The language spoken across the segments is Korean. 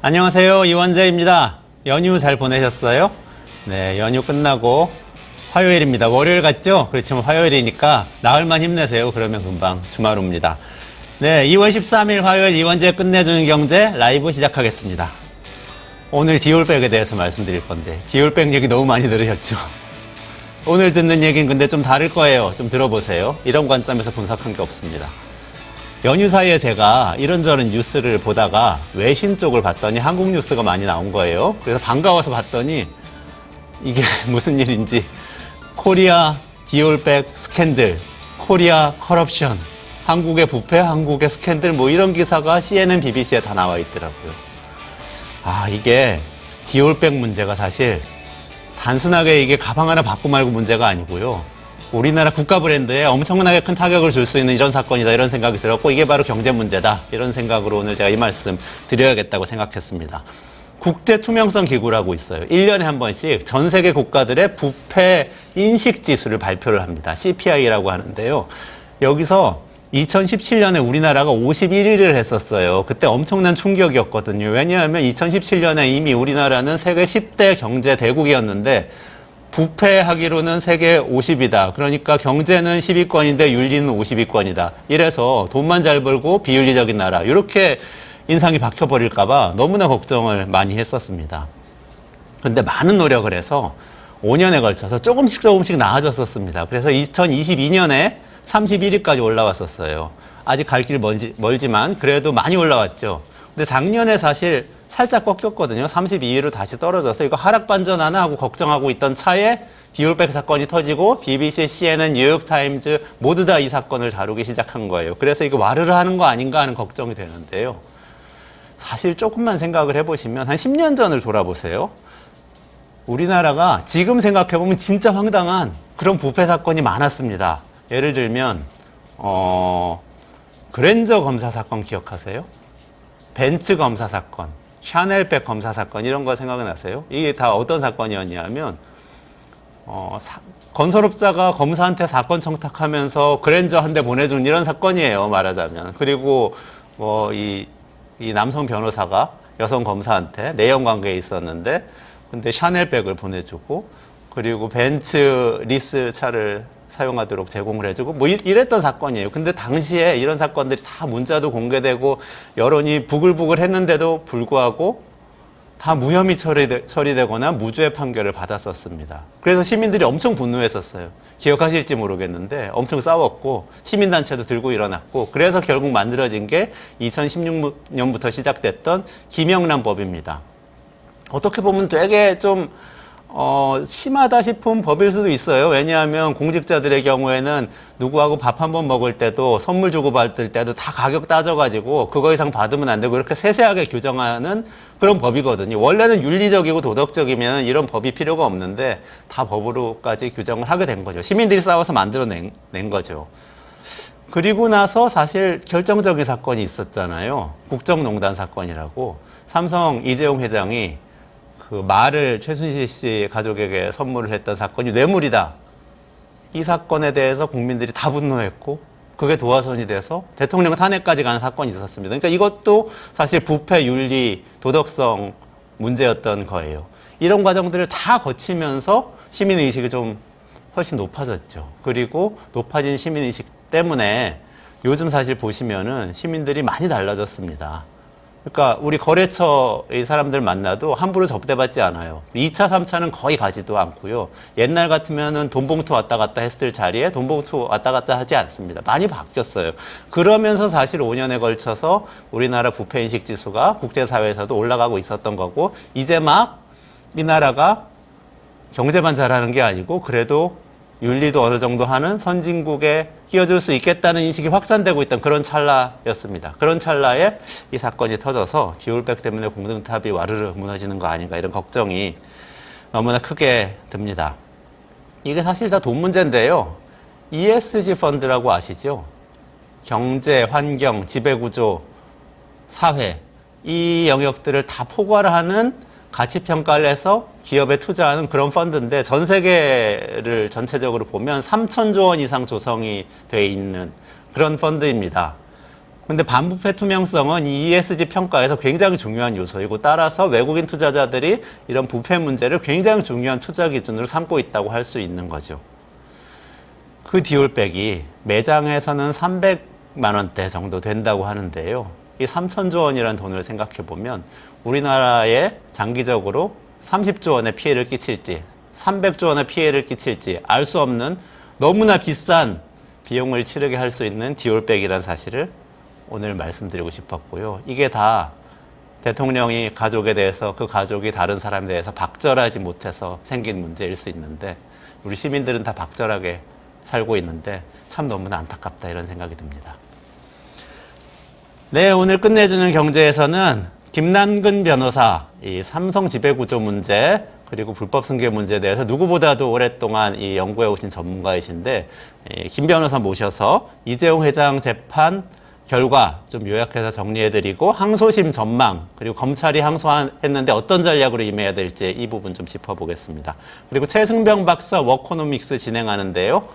안녕하세요. 이원재입니다. 연휴 잘 보내셨어요? 네, 연휴 끝나고 화요일입니다. 월요일 같죠? 그렇지만 화요일이니까 나흘만 힘내세요. 그러면 금방 주말 옵니다. 네, 2월 13일 화요일 이원재 끝내주는 경제 라이브 시작하겠습니다. 오늘 디올백에 대해서 말씀드릴 건데 디올백 얘기 너무 많이 들으셨죠? 오늘 듣는 얘기는 근데 좀 다를 거예요. 좀 들어보세요. 이런 관점에서 분석한 게 없습니다. 연휴 사이에 제가 이런저런 뉴스를 보다가 외신 쪽을 봤더니 한국 뉴스가 많이 나온 거예요. 그래서 반가워서 봤더니 이게 무슨 일인지 코리아 디올백 스캔들, 코리아 커럽션, 한국의 부패, 한국의 스캔들 뭐 이런 기사가 CNN, BBC에 다 나와 있더라고요. 이게 디올백 문제가 사실 단순하게 이게 가방 하나 받고 말고 문제가 아니고요. 우리나라 국가 브랜드에 엄청나게 큰 타격을 줄 수 있는 이런 사건이다 이런 생각이 들었고 이게 바로 경제 문제다 이런 생각으로 오늘 제가 이 말씀 드려야겠다고 생각했습니다. 국제투명성 기구라고 있어요. 1년에 한 번씩 전 세계 국가들의 부패 인식 지수를 발표를 합니다. CPI라고 하는데요. 여기서 2017년에 우리나라가 51위를 했었어요. 그때 엄청난 충격이었거든요. 왜냐하면 2017년에 이미 우리나라는 세계 10대 경제 대국이었는데 부패하기로는 세계 50위다. 그러니까 경제는 10위권인데 윤리는 50위권이다. 이래서 돈만 잘 벌고 비윤리적인 나라. 이렇게 인상이 박혀버릴까 봐 너무나 걱정을 많이 했었습니다. 그런데 많은 노력을 해서 5년에 걸쳐서 조금씩 나아졌었습니다. 그래서 2022년에 31위까지 올라왔었어요. 아직 갈 길 멀지만 그래도 많이 올라왔죠. 근데 작년에 사실 살짝 꺾였거든요. 32위로 다시 떨어져서 이거 하락 반전하나 하고 걱정하고 있던 차에 디올백 사건이 터지고 BBC, CNN, 뉴욕타임즈 모두 다 이 사건을 다루기 시작한 거예요. 그래서 이거 와르르 하는 거 아닌가 하는 걱정이 되는데요. 사실 조금만 생각을 해보시면 한 10년 전을 돌아보세요. 우리나라가 지금 생각해보면 진짜 황당한 그런 부패 사건이 많았습니다. 예를 들면 그랜저 검사 사건 기억하세요? 벤츠 검사 사건, 샤넬백 검사 사건 이런 거 생각나세요? 이게 다 어떤 사건이었냐면 건설업자가 검사한테 사건 청탁하면서 그랜저 한 대 보내준 이런 사건이에요. 말하자면. 그리고 이 남성 변호사가 여성 검사한테 내연 관계에 있었는데 근데 샤넬백을 보내주고 그리고 벤츠 리스 차를 사용하도록 제공을 해주고 뭐 이랬던 사건이에요. 근데 당시에 이런 사건들이 다 문자도 공개되고 여론이 부글부글 했는데도 불구하고 다 무혐의 처리되거나 무죄 판결을 받았었습니다. 그래서 시민들이 엄청 분노했었어요. 기억하실지 모르겠는데 엄청 싸웠고 시민단체도 들고 일어났고 그래서 결국 만들어진 게 2016년부터 시작됐던 김영란 법입니다. 어떻게 보면 되게 좀 심하다 싶은 법일 수도 있어요. 왜냐하면 공직자들의 경우에는 누구하고 밥 한 번 먹을 때도 선물 주고받을 때도 다 가격 따져가지고 그거 이상 받으면 안 되고 이렇게 세세하게 규정하는 그런 법이거든요. 원래는 윤리적이고 도덕적이면 이런 법이 필요가 없는데 다 법으로까지 규정을 하게 된 거죠. 시민들이 싸워서 만들어낸 거죠. 그리고 나서 사실 결정적인 사건이 있었잖아요. 국정농단 사건이라고. 삼성 이재용 회장이 그 말을 최순실 씨 가족에게 선물을 했던 사건이 뇌물이다. 이 사건에 대해서 국민들이 다 분노했고 그게 도화선이 돼서 대통령 탄핵까지 가는 사건이 있었습니다. 그러니까 이것도 사실 부패, 윤리, 도덕성 문제였던 거예요. 이런 과정들을 다 거치면서 시민의식이 좀 훨씬 높아졌죠. 그리고 높아진 시민의식 때문에 요즘 사실 보시면은 시민들이 많이 달라졌습니다. 그러니까 우리 거래처의 사람들 만나도 함부로 접대받지 않아요. 2차, 3차는 거의 가지도 않고요. 옛날 같으면은 돈봉투 왔다 갔다 했을 자리에 돈봉투 왔다 갔다 하지 않습니다. 많이 바뀌었어요. 그러면서 사실 5년에 걸쳐서 우리나라 부패인식 지수가 국제사회에서도 올라가고 있었던 거고 이제 막 이 나라가 경제만 잘하는 게 아니고 그래도 윤리도 어느 정도 하는 선진국에 끼워줄 수 있겠다는 인식이 확산되고 있던 그런 찰나였습니다. 그런 찰나에 이 사건이 터져서 디올백 때문에 공등탑이 와르르 무너지는 거 아닌가 이런 걱정이 너무나 크게 듭니다. 이게 사실 다 돈 문제인데요. ESG 펀드라고 아시죠? 경제, 환경, 지배구조, 사회 이 영역들을 다 포괄하는 가치평가를 해서 기업에 투자하는 그런 펀드인데 전 세계를 전체적으로 보면 3,000조 원 이상 조성이 돼 있는 그런 펀드입니다. 근데 반부패 투명성은 이 ESG 평가에서 굉장히 중요한 요소이고 따라서 외국인 투자자들이 이런 부패 문제를 굉장히 중요한 투자 기준으로 삼고 있다고 할 수 있는 거죠. 그 디올백이 매장에서는 300만 원대 정도 된다고 하는데요. 이 3천조 원이라는 돈을 생각해 보면 우리나라에 장기적으로 30조 원의 피해를 끼칠지 300조 원의 피해를 끼칠지 알 수 없는 너무나 비싼 비용을 치르게 할 수 있는 디올백이라는 사실을 오늘 말씀드리고 싶었고요. 이게 다 대통령이 가족에 대해서 그 가족이 다른 사람에 대해서 박절하지 못해서 생긴 문제일 수 있는데 우리 시민들은 다 박절하게 살고 있는데 참 너무나 안타깝다 이런 생각이 듭니다. 네, 오늘 끝내주는 경제에서는 김남근 변호사 이 삼성 지배구조 문제 그리고 불법 승계 문제에 대해서 누구보다도 오랫동안 이 연구해 오신 전문가이신데 김 변호사 모셔서 이재용 회장 재판 결과 좀 요약해서 정리해드리고 항소심 전망 그리고 검찰이 항소했는데 어떤 전략으로 임해야 될지 이 부분 좀 짚어보겠습니다. 그리고 최승병 박사 워코노믹스 진행하는데요.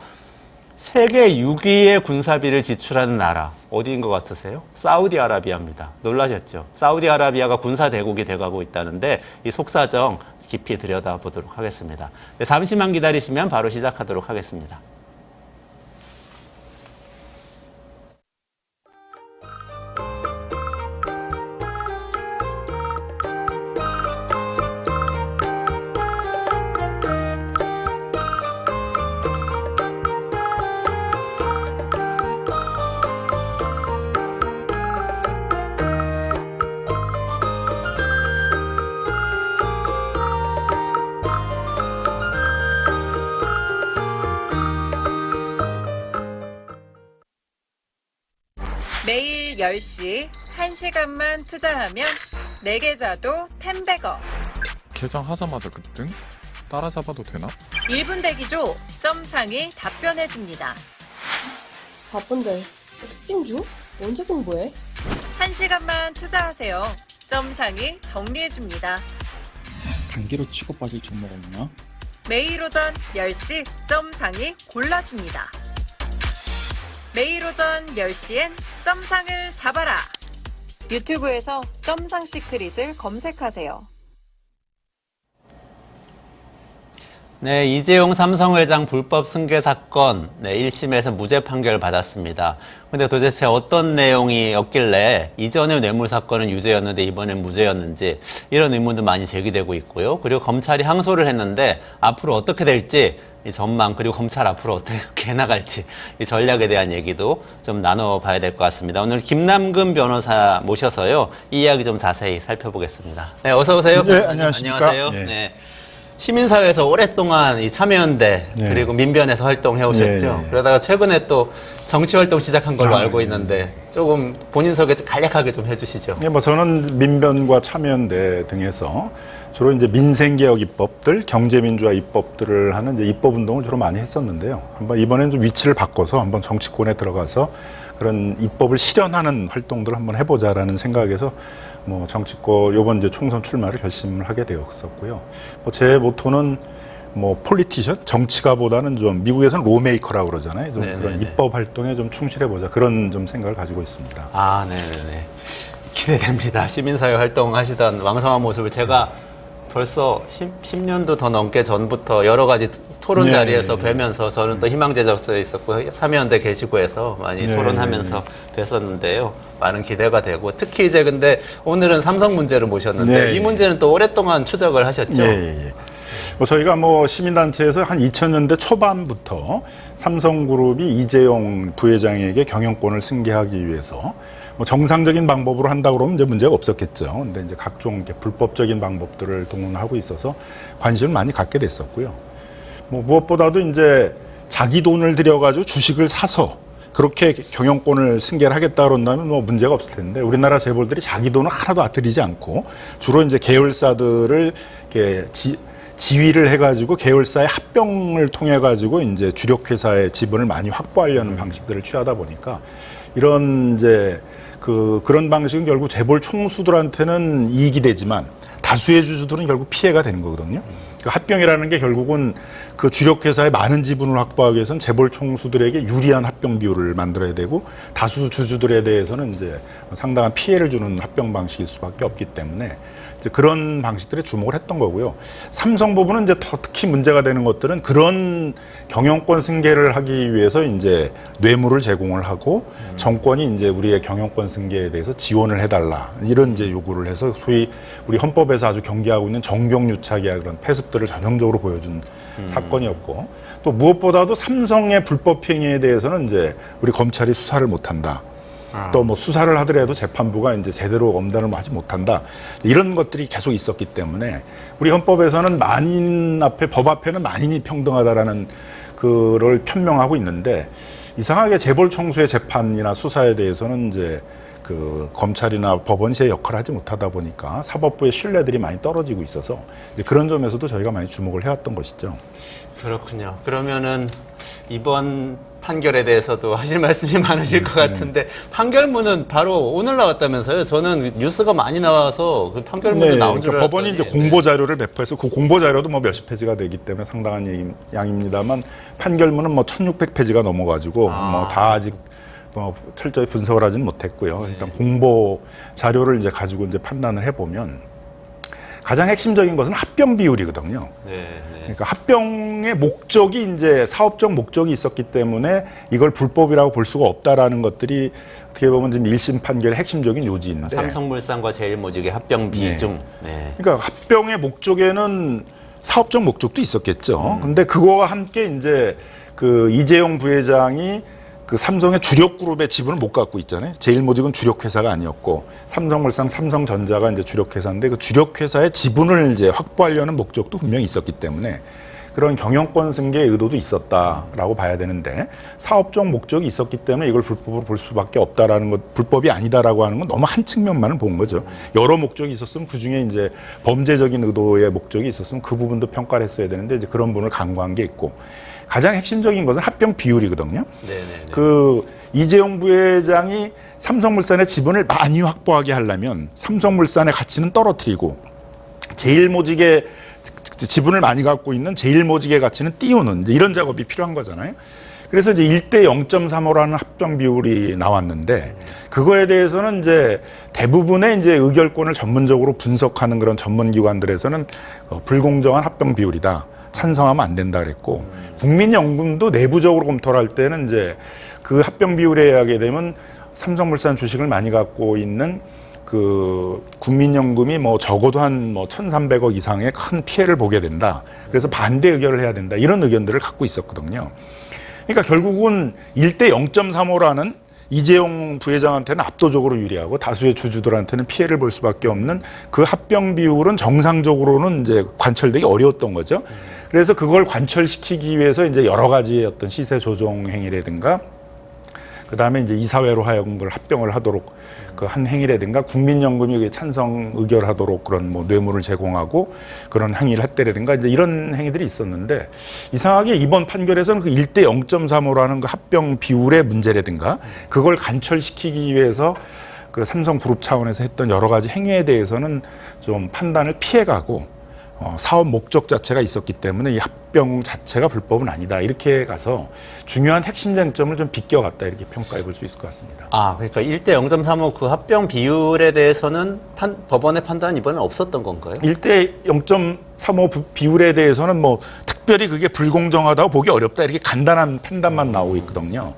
세계 6위의 군사비를 지출하는 나라 어디인 것 같으세요? 사우디아라비아입니다. 놀라셨죠? 사우디아라비아가 군사 대국이 돼가고 있다는데 이 속사정 깊이 들여다보도록 하겠습니다. 네, 잠시만 기다리시면 바로 시작하도록 하겠습니다. 매일 10시 1시간만 투자하면 내 계좌도 10배거. 개장하자마자 급등? 따라잡아도 되나? 1분 대기조 점상이 답변해줍니다. 바쁜데 특징 중? 언제 공부해? 1시간만 투자하세요. 점상이 정리해줍니다. 단기로 치고 빠질 종목 없나? 매일 오전 10시 점상이 골라줍니다. 매일 오전 10시엔 점상을 잡아라. 유튜브에서 점상 시크릿을 검색하세요. 네, 이재용 삼성회장 불법 승계 사건 1심에서 무죄 판결을 받았습니다. 근데 도대체 어떤 내용이었길래 이전의 뇌물 사건은 유죄였는데 이번엔 무죄였는지 이런 의문도 많이 제기되고 있고요. 그리고 검찰이 항소를 했는데 앞으로 어떻게 될지 이 전망 그리고 검찰 앞으로 어떻게 나갈지 이 전략에 대한 얘기도 좀 나눠봐야 될 것 같습니다. 오늘 김남근 변호사 모셔서요. 이 이야기 좀 자세히 살펴보겠습니다. 네, 어서 오세요. 네, 안녕하십니까. 안녕하세요. 네. 시민사회에서 오랫동안 이 참여연대 네. 그리고 민변에서 활동해 오셨죠. 네. 그러다가 최근에 또 정치활동 시작한 걸로 알고 네. 있는데 조금 본인 소개 간략하게 좀 해주시죠. 네, 저는 민변과 참여연대 등에서 주로 이제 민생개혁 입법들, 경제민주화 입법들을 하는 이제 입법운동을 주로 많이 했었는데요. 한번 이번엔 좀 위치를 바꿔서 한번 정치권에 들어가서 그런 입법을 실현하는 활동들을 한번 해보자라는 생각에서 정치권 요번 이제 총선 출마를 결심을 하게 되었었고요. 제 모토는 폴리티션 정치가보다는 좀 미국에서는 로메이커라고 그러잖아요. 좀 그런 입법 활동에 좀 충실해보자 그런 좀 생각을 가지고 있습니다. 아, 네네네. 기대됩니다. 시민사회 활동하시던 왕성한 모습을 제가 벌써 10년도 더 넘게 전부터 여러 가지 토론 자리에서 뵈면서 저는 또 희망제작소에 있었고 참여연대 계시고 해서 많이 토론하면서 됐었는데요. 많은 기대가 되고 특히 이제 근데 오늘은 삼성 문제를 모셨는데 이 문제는 또 오랫동안 추적을 하셨죠. 저희가 시민단체에서 한 2000년대 초반부터 삼성그룹이 이재용 부회장에게 경영권을 승계하기 위해서 정상적인 방법으로 한다고 그러면 이제 문제가 없었겠죠. 근데 이제 각종 불법적인 방법들을 동원하고 있어서 관심을 많이 갖게 됐었고요. 무엇보다도 이제 자기 돈을 들여가지고 주식을 사서 그렇게 경영권을 승계를 하겠다 그런다면 문제가 없을 텐데 우리나라 재벌들이 자기 돈을 하나도 들이지 않고 주로 이제 계열사들을 이렇게 지위를 해가지고 계열사의 합병을 통해가지고 이제 주력회사의 지분을 많이 확보하려는 방식들을 취하다 보니까 이런 이제 그런 방식은 결국 재벌 총수들한테는 이익이 되지만 다수의 주주들은 결국 피해가 되는 거거든요. 그 합병이라는 게 결국은 그 주력회사의 많은 지분을 확보하기 위해서는 재벌 총수들에게 유리한 합병 비율을 만들어야 되고 다수 주주들에 대해서는 이제 상당한 피해를 주는 합병 방식일 수밖에 없기 때문에 이제 그런 방식들에 주목을 했던 거고요. 삼성 부분은 이제 더 특히 문제가 되는 것들은 그런 경영권 승계를 하기 위해서 이제 뇌물을 제공을 하고 정권이 이제 우리의 경영권 승계에 대해서 지원을 해달라 이런 이제 요구를 해서 소위 우리 헌법에서 아주 경계하고 있는 정경유착이야 그런 폐습들을 전형적으로 보여준 사건이었고 또 무엇보다도 삼성의 불법 행위에 대해서는 이제 우리 검찰이 수사를 못한다. 또 뭐 수사를 하더라도 재판부가 이제 제대로 엄단을 하지 못한다. 이런 것들이 계속 있었기 때문에 우리 헌법에서는 만인 앞에 법 앞에는 만인이 평등하다라는 그를 편명하고 있는데 이상하게 재벌 총수의 재판이나 수사에 대해서는 이제 그 검찰이나 법원이 제 역할을 하지 못하다 보니까 사법부의 신뢰들이 많이 떨어지고 있어서 이제 그런 점에서도 저희가 많이 주목을 해왔던 것이죠. 그렇군요. 그러면은 이번 판결에 대해서도 하실 말씀이 많으실 것 같은데 판결문은 바로 오늘 나왔다면서요? 저는 뉴스가 많이 나와서 그 판결문도 나온 줄 알았더니 법원이 이제 공보 자료를 배포해서 그 공보 자료도 뭐 몇십 페이지가 되기 때문에 상당한 양입니다만 판결문은 뭐 1600페이지가 넘어가지고 뭐 다 아직 뭐 철저히 분석을 하지는 못했고요. 일단 공보 자료를 이제 가지고 이제 판단을 해보면 가장 핵심적인 것은 합병 비율이거든요. 그러니까 합병의 목적이 이제 사업적 목적이 있었기 때문에 이걸 불법이라고 볼 수가 없다라는 것들이 어떻게 보면 지금 1심 판결의 핵심적인 요지인데. 삼성물산과 제일모직의 합병 비중. 그러니까 합병의 목적에는 사업적 목적도 있었겠죠. 근데 그거와 함께 이제 그 이재용 부회장이 그 삼성의 주력 그룹의 지분을 못 갖고 있잖아요. 제일모직은 주력 회사가 아니었고 삼성물산, 삼성전자가 이제 주력 회사인데 그 주력 회사의 지분을 이제 확보하려는 목적도 분명히 있었기 때문에 그런 경영권 승계의 의도도 있었다라고 봐야 되는데 사업적 목적이 있었기 때문에 이걸 불법으로 볼 수밖에 없다라는 것, 불법이 아니다라고 하는 건 너무 한 측면만을 본 거죠. 여러 목적이 있었으면 그 중에 이제 범죄적인 의도의 목적이 있었으면 그 부분도 평가를 했어야 되는데 이제 그런 부분을 간과한 게 있고. 가장 핵심적인 것은 합병 비율이거든요. 그 이재용 부회장이 삼성물산의 지분을 많이 확보하게 하려면 삼성물산의 가치는 떨어뜨리고 제일모직의 지분을 많이 갖고 있는 제일모직의 가치는 띄우는 이제 이런 작업이 필요한 거잖아요. 그래서 이제 1대 0.35라는 합병 비율이 나왔는데 그거에 대해서는 이제 대부분의 이제 의결권을 전문적으로 분석하는 그런 전문기관들에서는 불공정한 합병 비율이다. 찬성하면 안 된다 그랬고 국민연금도 내부적으로 검토를 할 때는 이제 그 합병 비율에 의하게 되면 삼성물산 주식을 많이 갖고 있는 그 국민연금이 뭐 적어도 한 뭐 1,300억 이상의 큰 피해를 보게 된다. 그래서 반대 의결을 해야 된다. 이런 의견들을 갖고 있었거든요. 그러니까 결국은 1대 0.35라는 이재용 부회장한테는 압도적으로 유리하고 다수의 주주들한테는 피해를 볼 수밖에 없는 그 합병 비율은 정상적으로는 이제 관철되기 어려웠던 거죠. 그래서 그걸 관철시키기 위해서 이제 여러 가지의 어떤 시세 조정 행위라든가 그 다음에 이제 이사회로 하여금 그걸 합병을 하도록 그 한 행위라든가 국민연금이 찬성 의결하도록 그런 뭐 뇌물을 제공하고 그런 행위를 했다라든가 이제 이런 행위들이 있었는데 이상하게 이번 판결에서는 그 1대 0.35라는 그 합병 비율의 문제라든가 그걸 관철시키기 위해서 그 삼성그룹 차원에서 했던 여러 가지 행위에 대해서는 좀 판단을 피해가고 사업 목적 자체가 있었기 때문에 이 합병 자체가 불법은 아니다. 이렇게 가서 중요한 핵심 쟁점을 좀 비껴갔다. 이렇게 평가해 볼 수 있을 것 같습니다. 그러니까 1대 0.35 그 합병 비율에 대해서는 법원의 판단은 이번에 없었던 건가요? 1대 0.35 비율에 대해서는 뭐 특별히 그게 불공정하다고 보기 어렵다. 이렇게 간단한 판단만 나오고 있거든요.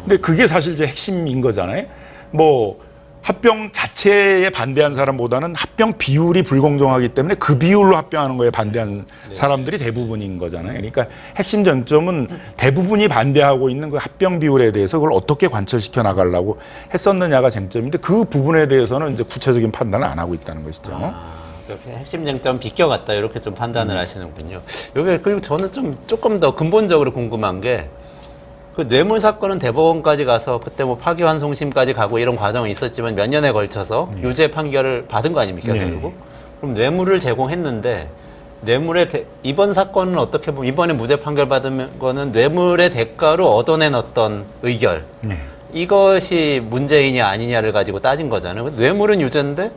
근데 그게 사실 제 핵심인 거잖아요. 뭐 합병 자체에 반대한 사람보다는 합병 비율이 불공정하기 때문에 그 비율로 합병하는 거에 반대한 사람들이 대부분인 거잖아요. 그러니까 핵심 쟁점은 대부분이 반대하고 있는 그 합병 비율에 대해서 그걸 어떻게 관철시켜 나가려고 했었느냐가 쟁점인데 그 부분에 대해서는 이제 구체적인 판단을 안 하고 있다는 것이죠. 그렇게 핵심 쟁점 비껴갔다 이렇게 좀 판단을 하시는군요. 여기 그리고 저는 조금 더 근본적으로 궁금한 게 그 뇌물 사건은 대법원까지 가서 그때 뭐 파기환송심까지 가고 이런 과정이 있었지만 몇 년에 걸쳐서 유죄 판결을 받은 거 아닙니까, 결국? 그럼 뇌물을 제공했는데 이번 사건은 어떻게 보면 이번에 무죄 판결 받은 거는 뇌물의 대가로 얻어낸 어떤 의결. 이것이 문제이냐 아니냐를 가지고 따진 거잖아요. 뇌물은 유죄인데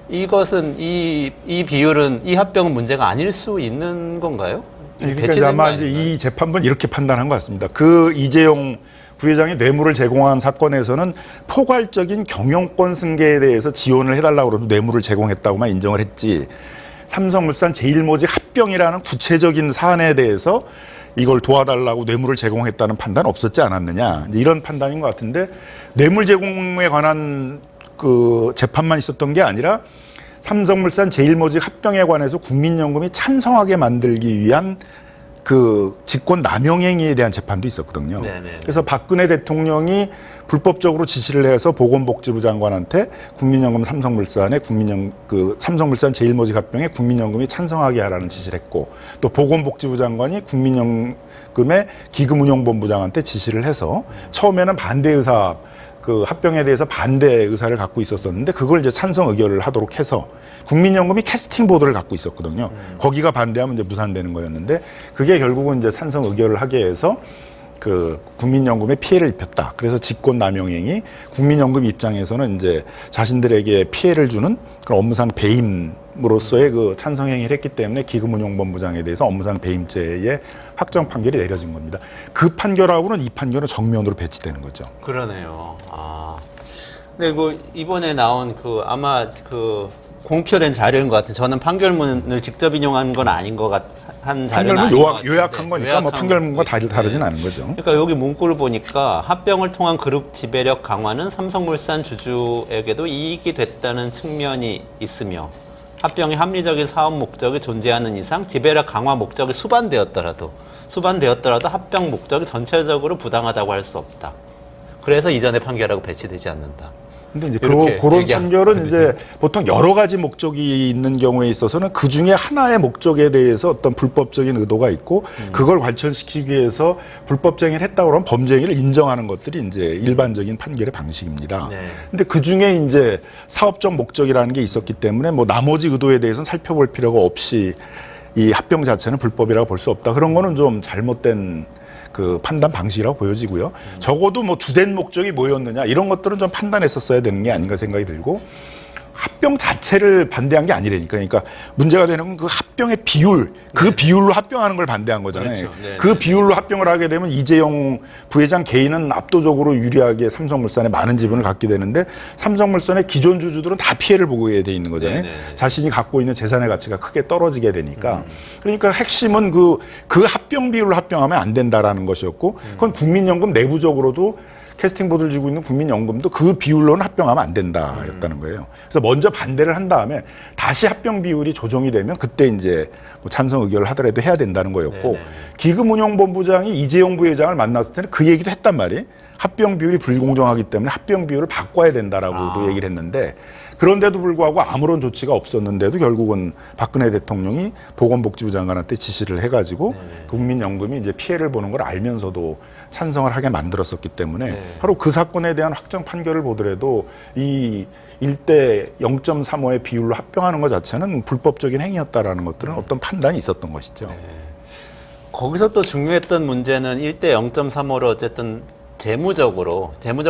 이것은 이 비율은 이 합병은 문제가 아닐 수 있는 건가요? 그러니까 이제 아마 이제 이 재판부는 이렇게 판단한 것 같습니다. 그 이재용 부회장이 뇌물을 제공한 사건에서는 포괄적인 경영권 승계에 대해서 지원을 해달라고 그러면 뇌물을 제공했다고만 인정을 했지, 삼성물산 제일모직 합병이라는 구체적인 사안에 대해서 이걸 도와달라고 뇌물을 제공했다는 판단 없었지 않았느냐, 이런 판단인 것 같은데, 뇌물 제공에 관한 그 재판만 있었던 게 아니라 삼성물산 제일모직 합병에 관해서 국민연금이 찬성하게 만들기 위한 그 직권 남용행위에 대한 재판도 있었거든요. 네네. 그래서 박근혜 대통령이 불법적으로 지시를 해서 보건복지부 장관한테 국민연금 삼성물산에 삼성물산 제일모직 합병에 국민연금이 찬성하게 하라는 지시를 했고, 또 보건복지부 장관이 국민연금의 기금운용본부장한테 지시를 해서 처음에는 반대 의사, 그 합병에 대해서 반대 의사를 갖고 있었었는데 그걸 이제 찬성 의결을 하도록 해서 국민연금이 캐스팅 보드를 갖고 있었거든요. 거기가 반대하면 이제 무산되는 거였는데, 그게 결국은 이제 찬성 의결을 하게 해서 그 국민연금에 피해를 입혔다. 그래서 직권남용행위, 국민연금 입장에서는 이제 자신들에게 피해를 주는 그런 업무상 배임으로서의 그 찬성 행위를 했기 때문에 기금운용본부장에 대해서 업무상 배임죄의 확정 판결이 내려진 겁니다. 그 판결하고는 이 판결은 정면으로 배치되는 거죠. 그러네요. 아. 근데 그 이번에 나온 그 아마 그 공표된 자료인 것 같은, 저는 판결문을 직접 인용한 건 아닌 것 한 자료는 아닌 것 같은데, 요약한 거니까 뭐 판결문과 다르진 않은 거죠. 그러니까 여기 문구를 보니까 합병을 통한 그룹 지배력 강화는 삼성물산 주주에게도 이익이 됐다는 측면이 있으며, 합병의 합리적인 사업 목적이 존재하는 이상 지배력 강화 목적이 수반되었더라도 합병 목적이 전체적으로 부당하다고 할 수 없다. 그래서 이전의 판결하고 배치되지 않는다. 근데 이제 이렇게 그런 판결은 이제 보통 여러 가지 목적이 있는 경우에 있어서는 그 중에 하나의 목적에 대해서 어떤 불법적인 의도가 있고 그걸 관철시키기 위해서 불법행위를 했다고 그러면 범죄행위를 인정하는 것들이 이제 일반적인 판결의 방식입니다. 네. 근데 그 중에 이제 사업적 목적이라는 게 있었기 때문에 뭐 나머지 의도에 대해서는 살펴볼 필요가 없이 이 합병 자체는 불법이라고 볼 수 없다. 그런 거는 좀 잘못된 그 판단 방식이라고 보여지고요. 적어도 뭐 주된 목적이 뭐였느냐 이런 것들은 좀 판단했었어야 되는 게 아닌가 생각이 들고, 합병 자체를 반대한 게 아니라니까. 그러니까 문제가 되는 건 그 합병의 비율, 그 비율로 합병하는 걸 반대한 거잖아요. 그렇죠. 네, 그 비율로 합병을 하게 되면 이재용 부회장 개인은 압도적으로 유리하게 삼성물산에 많은 지분을 갖게 되는데, 삼성물산의 기존 주주들은 다 피해를 보게 돼 있는 거잖아요. 네. 자신이 갖고 있는 재산의 가치가 크게 떨어지게 되니까. 그러니까 핵심은 그 합병 비율로 합병하면 안 된다라는 것이었고, 그건 국민연금 내부적으로도 캐스팅 보드를 쥐고 있는 국민연금도 그 비율로는 합병하면 안 된다였다는 거예요. 그래서 먼저 반대를 한 다음에 다시 합병 비율이 조정이 되면 그때 이제 뭐 찬성 의결을 하더라도 해야 된다는 거였고, 기금운용본부장이 이재용 부회장을 만났을 때는 그 얘기도 했단 말이에요. 합병 비율이 불공정하기 때문에 합병 비율을 바꿔야 된다라고도 얘기를 했는데, 그런데도 불구하고 아무런 조치가 없었는데도 결국은 박근혜 대통령이 보건복지부 장관한테 지시를 해가지고 국민연금이 이제 피해를 보는 걸 알면서도 찬성을 하게 만들었었기 때문에 바로 그 사건에 대한 확정 판결을 보더라도 이 1대 0.35의 비율로 합병하는 것 자체는 불법적인 행위였다라는 것들은 어떤 판단이 있었던 것이죠. 거기서 또 중요했던 문제는 1대 0.35로 어쨌든 재무적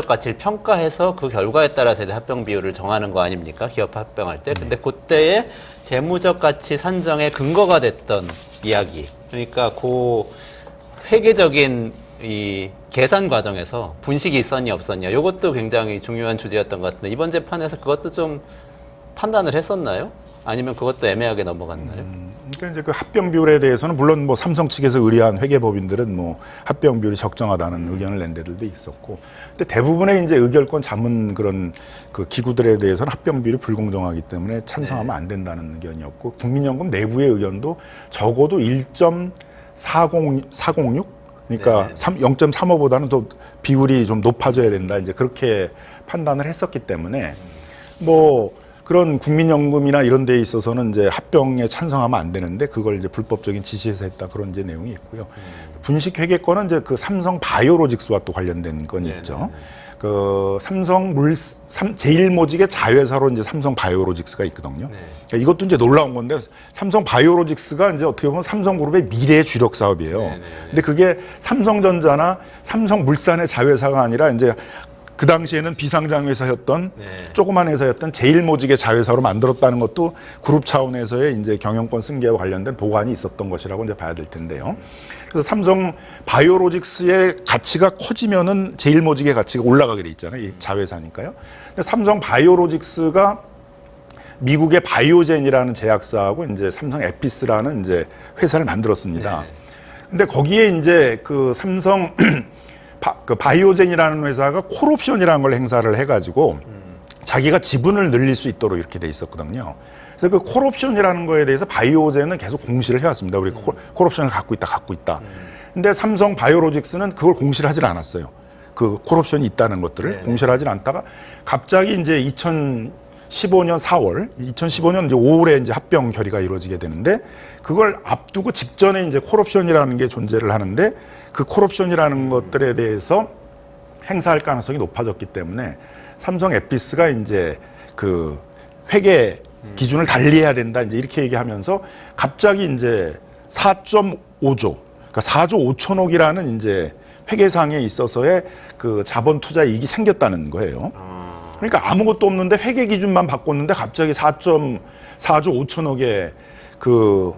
가치를 평가해서 그 결과에 따라서 이제 합병 비율을 정하는 거 아닙니까? 기업 합병할 때. 근데 그때의 재무적 가치 산정의 근거가 됐던 이야기. 그러니까 그 회계적인 이 계산 과정에서 분식이 있었냐 없었냐. 이것도 굉장히 중요한 주제였던 것 같은데, 이번 재판에서 그것도 좀 판단을 했었나요? 아니면 그것도 애매하게 넘어갔나요? 그러니까 이제 그 합병 비율에 대해서는 물론 뭐 삼성 측에서 의뢰한 회계법인들은 뭐 합병 비율이 적정하다는 의견을 낸 데들도 있었고, 근데 대부분의 이제 의결권 자문 그런 그 기구들에 대해서는 합병 비율이 불공정하기 때문에 찬성하면 안 된다는 의견이었고, 국민연금 내부의 의견도 적어도 1.406 그러니까 0.35보다는 더 비율이 좀 높아져야 된다, 이제 그렇게 판단을 했었기 때문에 뭐 그런 국민연금이나 이런 데에 있어서는 이제 합병에 찬성하면 안 되는데 그걸 이제 불법적인 지시에서 했다, 그런 이제 내용이 있고요. 분식 회계권은 이제 그 삼성 바이오로직스와 또 관련된 건이 있죠. 그 제일모직의 자회사로 이제 삼성 바이오로직스가 있거든요. 그러니까 이것도 이제 놀라운 건데, 삼성 바이오로직스가 이제 어떻게 보면 삼성그룹의 미래 주력 사업이에요. 근데 그게 삼성전자나 삼성물산의 자회사가 아니라 이제 그 당시에는 비상장 회사였던 네. 조그만 회사였던 제일모직의 자회사로 만들었다는 것도 그룹 차원에서의 이제 경영권 승계와 관련된 보관이 있었던 것이라고 이제 봐야 될 텐데요. 그래서 삼성 바이오로직스의 가치가 커지면은 제일모직의 가치가 올라가게 돼 있잖아요. 이 자회사니까요. 근데 삼성 바이오로직스가 미국의 바이오젠이라는 제약사하고 이제 삼성 에피스라는 이제 회사를 만들었습니다. 네. 근데 거기에 이제 그 삼성 그 바이오젠이라는 회사가 콜옵션이라는 걸 행사를 해가지고 자기가 지분을 늘릴 수 있도록 이렇게 돼 있었거든요. 그래서 그 콜옵션이라는 거에 대해서 바이오젠은 계속 공시를 해왔습니다. 우리 콜옵션을 갖고 있다. 근데 삼성 바이오로직스는 그걸 공시를 하질 않았어요. 그 콜옵션이 있다는 것들을 공시를 하질 않다가 갑자기 이제 2015년 4월, 2015년 이제 5월에 이제 합병 결의가 이루어지게 되는데 그걸 앞두고 직전에 이제 콜옵션이라는 게 존재를 하는데 그 콜옵션이라는 것들에 대해서 행사할 가능성이 높아졌기 때문에 삼성 에피스가 이제 그 회계 기준을 달리해야 된다 이제 이렇게 얘기하면서 갑자기 이제 4.5조, 그러니까 4조 5천억이라는 이제 회계상에 있어서의 그 자본 투자 이익이 생겼다는 거예요. 그러니까 아무것도 없는데 회계 기준만 바꿨는데 갑자기 4.4조 5천억의 그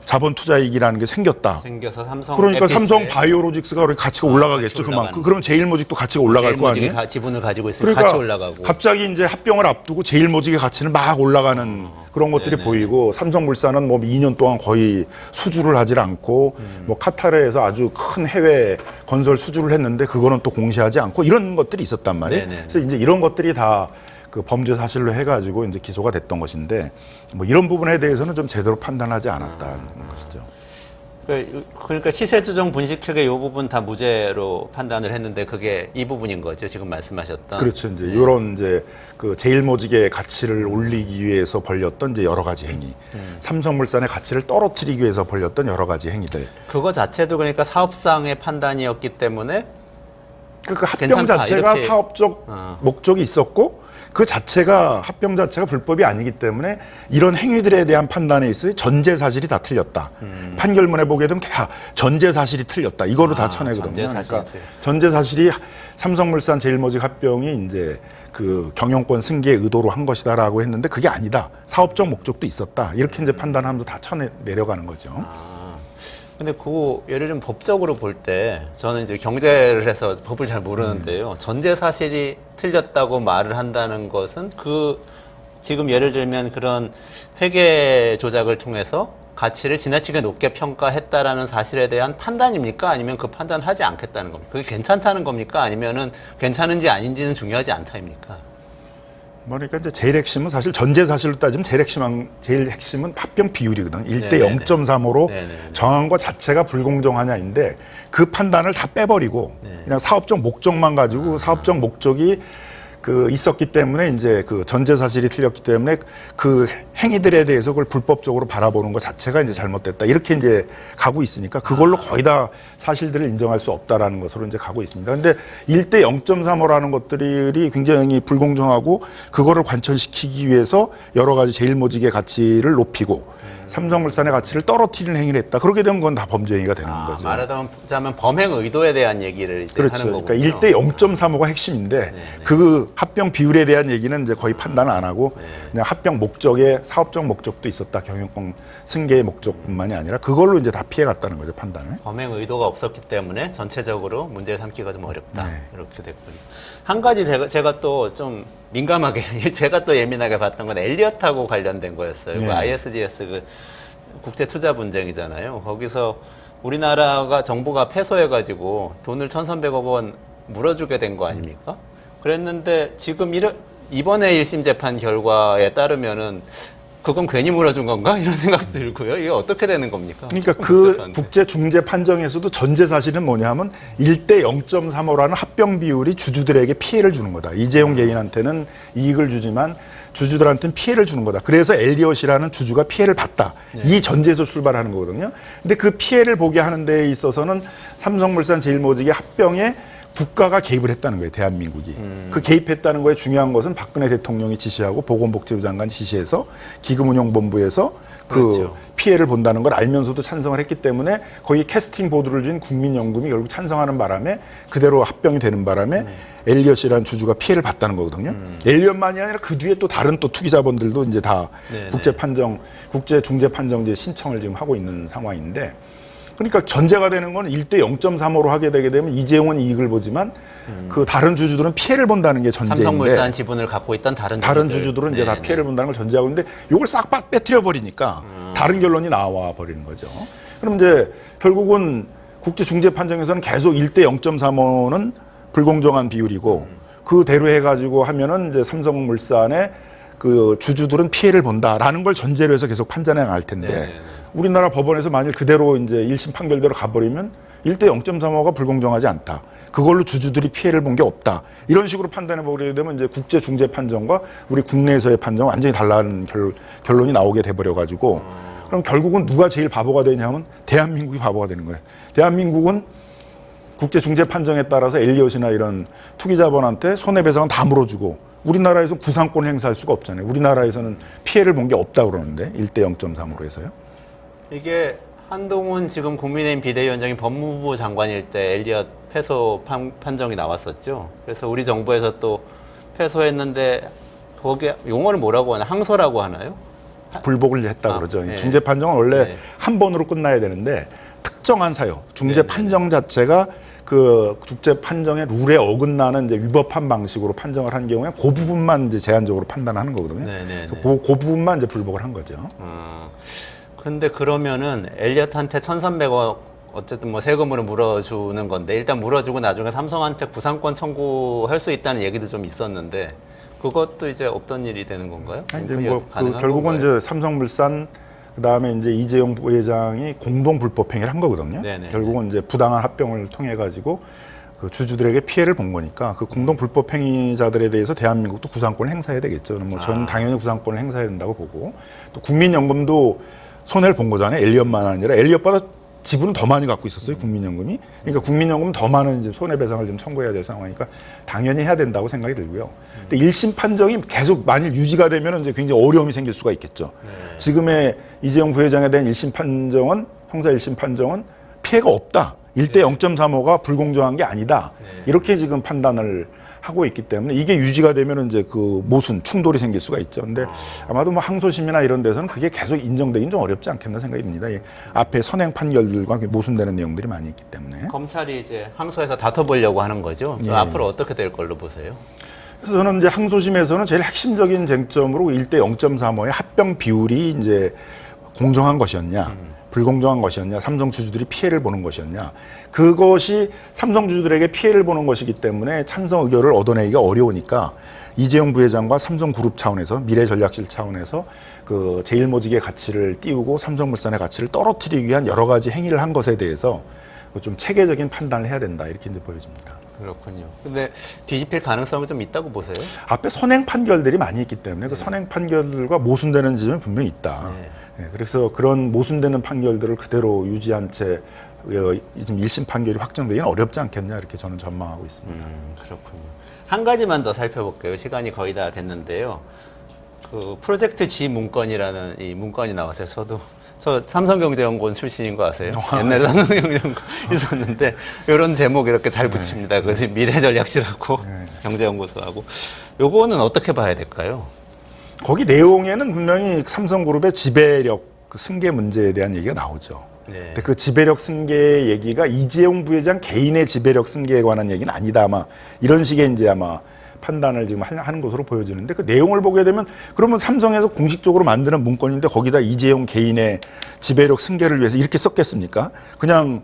자본 투자 이익이라는 게 생겼다. 생겨서 삼성 그러니까 에피스에 삼성 바이오로직스가 그렇게 가치가 올라가겠죠. 그만큼. 그러면 제일모직도 가치가 올라갈 거 아니에요? 제일모직이 지분을 가지고 있으면 그러니까 같이 올라가고. 갑자기 이제 합병을 앞두고 제일모직의 가치는 막 올라가는 그런 것들이 네네네. 보이고 삼성물산은 뭐 2년 동안 거의 수주를 하질 않고 뭐 카타르에서 아주 큰 해외 건설 수주를 했는데 그거는 또 공시하지 않고 이런 것들이 있었단 말이에요. 네네네. 그래서 이제 이런 것들이 다 그 범죄 사실로 해가지고 이제 기소가 됐던 것인데 뭐 이런 부분에 대해서는 좀 제대로 판단하지 않았다는 것이죠. 그러니까 시세조정 분식회계 이 부분 다 무죄로 판단을 했는데 그게 이 부분인 거죠. 지금 말씀하셨던. 그렇죠. 이제 이런 이제 그 제일모직의 가치를 올리기 위해서 벌였던 이제 여러 가지 행위, 삼성물산의 가치를 떨어뜨리기 위해서 벌였던 여러 가지 행위들. 그거 자체도 그러니까 사업상의 판단이었기 때문에 그 합병 괜찮다, 자체가 이렇게. 사업적 목적이 있었고 그 자체가 합병 자체가 불법이 아니기 때문에 이런 행위들에 대한 판단에 있어 전제 사실이 다 틀렸다. 판결문에 보게 되면 다 전제 사실이 틀렸다. 이거로 다 쳐내거든요. 전제 사실이 그러니까 틀렸다. 전제 사실이 삼성물산 제일모직 합병이 이제 그 경영권 승계의 의도로 한 것이다라고 했는데 그게 아니다. 사업적 목적도 있었다. 이렇게 이제 판단하면서 다 내려가는 거죠. 근데 그거 예를 들면 법적으로 볼 때 저는 이제 경제를 해서 법을 잘 모르는데요. 전제 사실이 틀렸다고 말을 한다는 것은 그 지금 예를 들면 그런 회계 조작을 통해서 가치를 지나치게 높게 평가했다라는 사실에 대한 판단입니까? 아니면 그 판단하지 않겠다는 겁니까? 그게 괜찮다는 겁니까? 아니면은 괜찮은지 아닌지는 중요하지 않다입니까? 그러니까 이제 제일 핵심은 사실 전제 사실로 따지면 제일 핵심은 합병 비율이거든. 1대 네네네. 0.3으로 네네네. 정한 것 자체가 불공정하냐인데 그 판단을 다 빼버리고 그냥 사업적 목적만 가지고 사업적 목적이 그 있었기 때문에 이제 그 전제 사실이 틀렸기 때문에 그 행위들에 대해서 그걸 불법적으로 바라보는 것 자체가 이제 잘못됐다. 이렇게 이제 가고 있으니까 그걸로 거의 다 사실들을 인정할 수 없다라는 것으로 이제 가고 있습니다. 근데 1대 0.35라는 것들이 굉장히 불공정하고 그거를 관철시키기 위해서 여러 가지 제일모직의 가치를 높이고 삼성물산의 가치를 떨어뜨리는 행위를 했다. 그렇게 되면 그건 다 범죄 행위가 되는 거죠. 말하자면 범행 의도에 대한 얘기를 이제 그렇죠. 하는 거군요. 그러니까 1대 0.35가 핵심인데 그 합병 비율에 대한 얘기는 이제 거의 판단을 안 하고 그냥 합병 목적에 사업적 목적도 있었다. 경영권 승계의 목적뿐만이 아니라 그걸로 이제 다 피해갔다는 거죠. 판단을. 범행 의도가 없었기 때문에 전체적으로 문제를 삼기가 좀 어렵다. 네. 이렇게 됐군요. 한 가지 제가 또 좀 민감하게 제가 또 예민하게 봤던 건 엘리엇하고 관련된 거였어요. 네. 그 ISDS 그 국제 투자 분쟁이잖아요. 거기서 우리나라가 정부가 패소해가지고 돈을 1,300억 원 물어주게 된 거 아닙니까? 그랬는데 지금 이번에 1심 재판 결과에 따르면은 그건 괜히 물어준 건가? 이런 생각도 들고요. 이게 어떻게 되는 겁니까? 그러니까 그 국제 중재 판정에서도 전제 사실은 뭐냐면 1대 0.35라는 합병 비율이 주주들에게 피해를 주는 거다. 이재용 개인한테는 이익을 주지만 주주들한테는 피해를 주는 거다. 그래서 엘리엇이라는 주주가 피해를 봤다. 이 전제에서 출발하는 거거든요. 근데 그 피해를 보게 하는 데 있어서는 삼성물산 제일모직의 합병에 국가가 개입을 했다는 거예요. 대한민국이. 그 개입했다는 거에 중요한 것은 박근혜 대통령이 지시하고 보건복지부 장관 지시해서 기금운용본부에서 그 그렇죠. 피해를 본다는 걸 알면서도 찬성을 했기 때문에 거기 캐스팅 보드를 준 국민연금이 결국 찬성하는 바람에 그대로 합병이 되는 바람에 엘리엇이라는 주주가 피해를 봤다는 거거든요. 엘리엇만이 아니라 그 뒤에 또 다른 또 투기 자본들도 이제 다 네네. 국제 중재 판정제 신청을 지금 하고 있는 상황인데, 그러니까 전제가 되는 건 1대 0.35로 하게 되게 되면 이재용은 이익을 보지만 그 다른 주주들은 피해를 본다는 게 전제인데, 삼성물산 지분을 갖고 있던 다른 주주들은 이제 다 네네. 피해를 본다는 걸 전제하고 있는데 이걸 싹 빼뜨려 버리니까 다른 결론이 나와 버리는 거죠. 그럼 이제 결국은 국제 중재 판정에서는 계속 1대 0.35는 불공정한 비율이고 그대로 해가지고 하면은 이제 삼성물산의 그 주주들은 피해를 본다라는 걸 전제로 해서 계속 판단해 나갈 텐데, 네네. 우리나라 법원에서 만일 그대로 이제 1심 판결대로 가버리면 1대 0.35가 불공정하지 않다. 그걸로 주주들이 피해를 본 게 없다. 이런 식으로 판단해 보게 되면 이제 국제 중재 판정과 우리 국내에서의 판정 완전히 달라는 결론이 나오게 돼 버려 가지고, 그럼 결국은 누가 제일 바보가 되냐면 대한민국이 바보가 되는 거예요. 대한민국은 국제 중재 판정에 따라서 엘리엇이나 이런 투기 자본한테 손해배상은 다 물어주고, 우리나라에서는 구상권을 행사할 수가 없잖아요. 우리나라에서는 피해를 본 게 없다고 그러는데 1대 0.3으로 해서요. 이게 한동훈 지금 국민의힘 비대위원장이 법무부 장관일 때 엘리엇 패소 판정이 나왔었죠. 그래서 우리 정부에서 또 패소했는데 거기에 용어를 뭐라고 하나? 항소라고 하나요? 불복을 했다 그러죠. 네. 중재 판정은 원래 네. 한 번으로 끝나야 되는데 특정한 사유, 중재 판정 자체가 그 국제 판정의 룰에 어긋나는 이제 위법한 방식으로 판정을 한 경우에 그 부분만 이제 제한적으로 판단하는 거거든요. 네네네. 그래서 그 부분만 이제 불복을 한 거죠. 근데 그러면은 엘리엇한테 1,300억 어쨌든 뭐 세금으로 물어주는 건데, 일단 물어주고 나중에 삼성한테 구상권 청구할 수 있다는 얘기도 좀 있었는데 그것도 이제 없던 일이 되는 건가요? 이제 뭐 가능한 결국은 건가요? 이제 삼성물산 그다음에 이제 이재용 부회장이 공동 불법 행위를 한 거거든요. 네네. 결국은 이제 부당한 합병을 통해 가지고 그 주주들에게 피해를 본 거니까 그 공동 불법 행위자들에 대해서 대한민국도 구상권을 행사해야 되겠죠. 뭐 저는 당연히 구상권을 행사해야 된다고 보고, 또 국민연금도 손해를 본 거잖아요. 엘리엇만 아니라 엘리엇보다 지분은 더 많이 갖고 있었어요. 국민연금이. 그러니까 국민연금은 더 많은 이제 손해배상을 좀 청구해야 될 상황이니까 당연히 해야 된다고 생각이 들고요. 근데 1심 판정이 계속 만일 유지가 되면 이제 굉장히 어려움이 생길 수가 있겠죠. 지금의 이재용 부회장에 대한 1심 판정은, 형사 1심 판정은 피해가 없다. 1대 0.35가 불공정한 게 아니다. 이렇게 지금 판단을 하고 있기 때문에 이게 유지가 되면 이제 그 모순, 충돌이 생길 수가 있죠. 근데 아마도 뭐 항소심이나 이런 데서는 그게 계속 인정되긴 좀 어렵지 않겠나 생각이 듭니다. 이 앞에 선행 판결들과 모순되는 내용들이 많이 있기 때문에. 검찰이 이제 항소해서 다퉈보려고 하는 거죠. 예. 앞으로 어떻게 될 걸로 보세요? 그래서 저는 이제 항소심에서는 제일 핵심적인 쟁점으로 1대 0.35의 합병 비율이 이제 공정한 것이었냐, 불공정한 것이었냐, 삼성 주주들이 피해를 보는 것이었냐, 그것이 삼성 주주들에게 피해를 보는 것이기 때문에 찬성 의결을 얻어내기가 어려우니까 이재용 부회장과 삼성그룹 차원에서, 미래전략실 차원에서 그 제일모직의 가치를 띄우고 삼성물산의 가치를 떨어뜨리기 위한 여러 가지 행위를 한 것에 대해서 좀 체계적인 판단을 해야 된다, 이렇게 이제 보여집니다. 그렇군요. 근데 뒤집힐 가능성은 좀 있다고 보세요? 앞에 선행 판결들이 많이 있기 때문에 그 선행 판결들과 모순되는 지점이 분명히 있다. 네, 그래서 그런 모순되는 판결들을 그대로 유지한 채 지금 1심 판결이 확정되기는 어렵지 않겠냐, 이렇게 저는 전망하고 있습니다. 그렇군요. 한 가지만 더 살펴볼게요. 시간이 거의 다 됐는데요. 그 프로젝트 G 문건이라는 이 문건이 나왔어요. 저 삼성경제연구원 출신인 거 아세요? 옛날에 삼성경제연구원 있었는데 이런 제목 이렇게 잘 붙입니다. 그래서 미래전략실하고 경제연구소하고 요거는 어떻게 봐야 될까요? 거기 내용에는 분명히 삼성그룹의 지배력 그 승계 문제에 대한 얘기가 나오죠. 네. 근데 그 지배력 승계 얘기가 이재용 부회장 개인의 지배력 승계에 관한 얘기는 아니다, 아마 이런 식의 이제 아마 판단을 지금 하는 것으로 보여지는데, 그 내용을 보게 되면 그러면 삼성에서 공식적으로 만드는 문건인데 거기다 이재용 개인의 지배력 승계를 위해서 이렇게 썼겠습니까? 그냥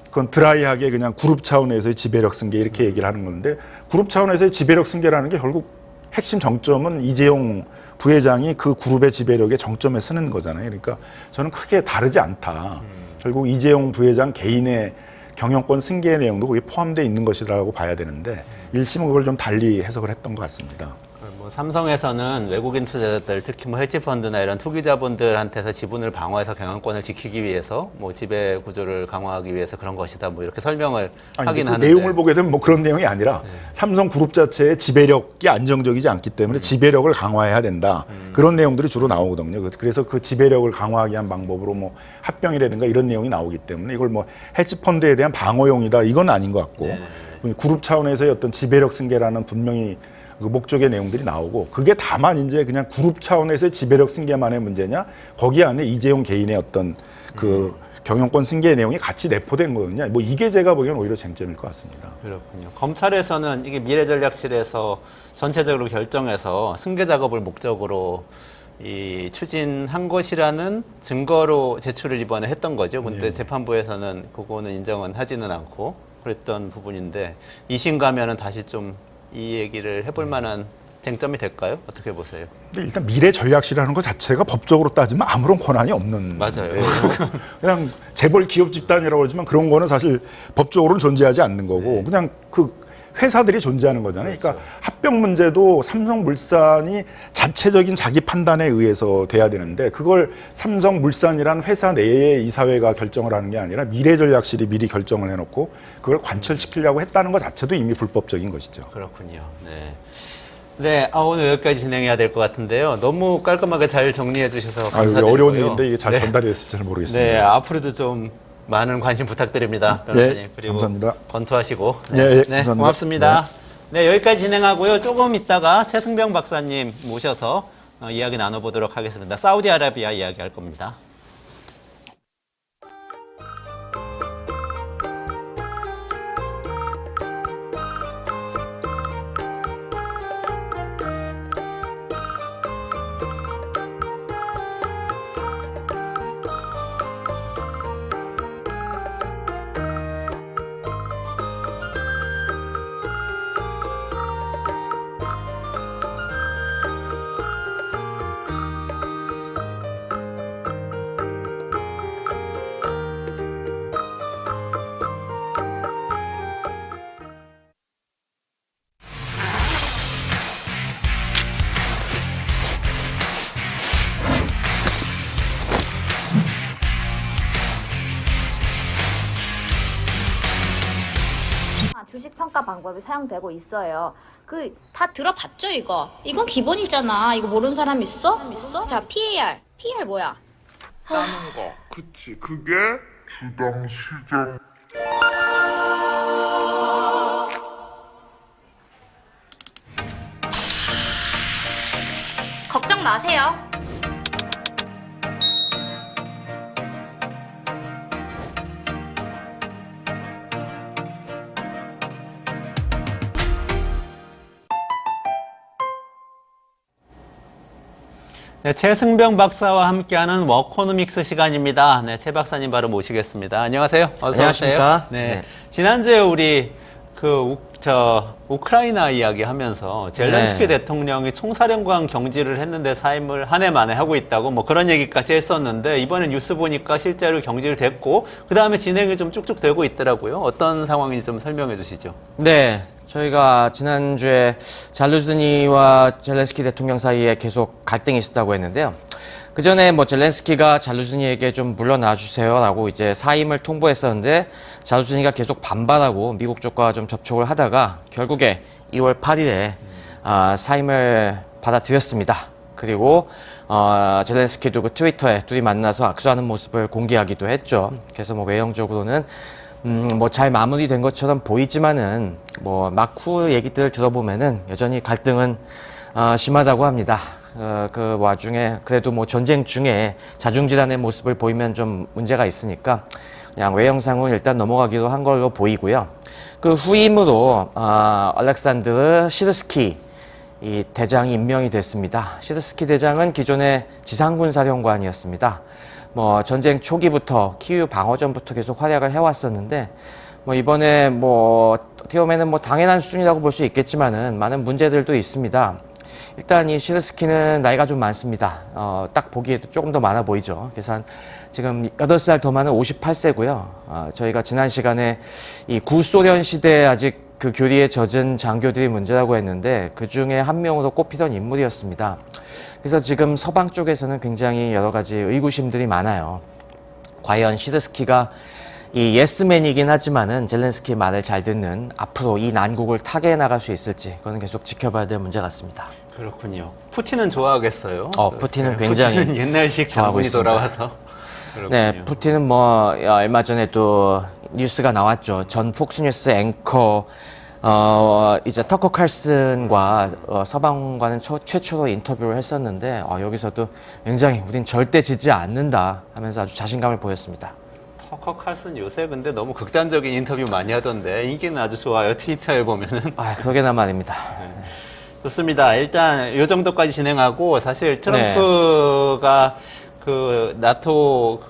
그건 드라이하게 그냥 그룹 차원에서의 지배력 승계 이렇게 얘기를 하는 건데, 그룹 차원에서의 지배력 승계라는 게 결국 핵심 정점은 이재용 부회장이 그 그룹의 지배력의 정점에 쓰는 거잖아요. 그러니까 저는 크게 다르지 않다. 결국 이재용 부회장 개인의 경영권 승계의 내용도 거기 포함되어 있는 것이라고 봐야 되는데 1심은 그걸 좀 달리 해석을 했던 것 같습니다. 뭐 삼성에서는 외국인 투자자들, 특히 뭐 헤지펀드나 이런 투기자본들한테서 지분을 방어해서 경영권을 지키기 위해서 뭐 지배 구조를 강화하기 위해서 그런 것이다. 뭐 이렇게 설명을 하긴 그 하는데 내용을 보게 되면 뭐 그런 내용이 아니라 삼성그룹 자체의 지배력이 안정적이지 않기 때문에 지배력을 강화해야 된다. 그런 내용들이 주로 나오거든요. 그래서 그 지배력을 강화하기 위한 방법으로 뭐 합병이라든가 이런 내용이 나오기 때문에 이걸 뭐 헤지펀드에 대한 방어용이다. 이건 아닌 것 같고 그룹 차원에서의 어떤 지배력 승계라는 분명히 그 목적의 내용들이 나오고 그게 다만 이제 그냥 그룹 차원에서의 지배력 승계만의 문제냐 거기 안에 이재용 개인의 어떤 그 경영권 승계의 내용이 같이 내포된 거냐 뭐 이게 제가 보기에는 오히려 쟁점일 것 같습니다. 그렇군요. 검찰에서는 이게 미래전략실에서 전체적으로 결정해서 승계 작업을 목적으로 이 추진한 것이라는 증거로 제출을 이번에 했던 거죠. 근데 재판부에서는 그거는 인정은 하지는 않고 그랬던 부분인데 2심 가면은 다시 좀 이 얘기를 해볼 만한 쟁점이 될까요? 어떻게 보세요? 근데 일단 미래전략실이라는 것 자체가 법적으로 따지면 아무런 권한이 없는 맞아요. 그냥 재벌 기업 집단이라고 그러지만 그런 거는 사실 법적으로는 존재하지 않는 거고 그냥 그 회사들이 존재하는 거잖아요. 그러니까 합병 문제도 삼성물산이 자체적인 자기 판단에 의해서 돼야 되는데 그걸 삼성물산이란 회사 내에 이사회가 결정을 하는 게 아니라 미래전략실이 미리 결정을 해놓고 그걸 관철시키려고 했다는 것 자체도 이미 불법적인 것이죠. 그렇군요. 네. 네, 오늘 여기까지 진행해야 될 것 같은데요. 너무 깔끔하게 잘 정리해 주셔서 감사드리고요. 어려운 일인데 이게 잘 전달이 됐을지는 모르겠습니다. 네, 앞으로도 좀 많은 관심 부탁드립니다. 변호사님. 그리고 감사합니다. 검토하시고. 네, 네, 감사합니다. 고맙습니다. 네, 여기까지 진행하고요. 조금 있다가 최승병 박사님 모셔서 이야기 나눠보도록 하겠습니다. 사우디아라비아 이야기 할 겁니다. 주식 평가 방법이 사용되고 있어요. 그 다 들어봤죠 이거? 이건 기본이잖아. 이거 모르는 사람 있어? 자, PAR 뭐야? 따는 거. 그치. 그게 주당 시장. 걱정 마세요. 네, 최승병 박사와 함께하는 워코노믹스 시간입니다. 네, 최 박사님 바로 모시겠습니다. 안녕하세요. 어서 안녕하십니까? 오세요. 네. 네. 지난주에 우리 우크라이나 이야기하면서 젤렌스키 대통령이 총사령관 경질을 했는데 사임을 한 해 만에 하고 있다고 뭐 그런 얘기까지 했었는데 이번에 뉴스 보니까 실제로 경질됐고 그 다음에 진행이 좀 쭉쭉 되고 있더라고요. 어떤 상황인지 좀 설명해 주시죠. 네, 저희가 지난주에 잘루즈니와 젤렌스키 대통령 사이에 계속 갈등이 있었다고 했는데요. 그 전에 뭐 젤렌스키가 잘루즈니에게 좀 물러나 주세요라고 이제 사임을 통보했었는데 잘루즈니가 계속 반발하고 미국 쪽과 좀 접촉을 하다가 결국에 2월 8일에 사임을 받아들였습니다. 그리고 젤렌스키도 그 트위터에 둘이 만나서 악수하는 모습을 공개하기도 했죠. 그래서 뭐 외형적으로는 뭐 잘 마무리된 것처럼 보이지만은 뭐 막후 얘기들을 들어보면은 여전히 갈등은 심하다고 합니다. 그 와중에 그래도 뭐 전쟁 중에 자중질환의 모습을 보이면 좀 문제가 있으니까 그냥 외형상은 일단 넘어가기로 한 걸로 보이고요. 그 후임으로 알렉산드르 시르스키 이 대장이 임명이 됐습니다. 시르스키 대장은 기존의 지상군 사령관이었습니다. 뭐 전쟁 초기부터 키우 방어전부터 계속 활약을 해왔었는데 뭐 이번에 뭐 어떻게 보면은 뭐 당연한 수준이라고 볼 수 있겠지만은 많은 문제들도 있습니다. 일단 이 시르스키는 나이가 좀 많습니다. 딱 보기에도 조금 더 많아 보이죠. 그래서 한 지금 8살 더 많은 58세고요. 저희가 지난 시간에 이 구소련 시대에 아직 그 교리에 젖은 장교들이 문제라고 했는데 그 중에 한 명으로 꼽히던 인물이었습니다. 그래서 지금 서방 쪽에서는 굉장히 여러 가지 의구심들이 많아요. 과연 시르스키가 이 예스맨이긴 하지만은 젤렌스키 말을 잘 듣는 앞으로 이 난국을 타개해 나갈 수 있을지 그거는 계속 지켜봐야 될 문제 같습니다. 그렇군요. 푸틴은 좋아하겠어요. 푸틴은 굉장히 푸틴은 옛날식 좋아하고 장군이 있습니다. 돌아와서. 그렇군요. 네, 푸틴은 뭐 얼마 전에 또 뉴스가 나왔죠. 전 폭스뉴스 앵커 이제 터커 칼슨과 서방과는 최초로 인터뷰를 했었는데 여기서도 굉장히 우린 절대 지지 않는다 하면서 아주 자신감을 보였습니다. 터커 칼슨 요새 근데 너무 극단적인 인터뷰 많이 하던데 인기는 아주 좋아요. 트위터에 보면은. 그러게나 말입니다. 좋습니다. 일단 이 정도까지 진행하고 사실 트럼프가 그 나토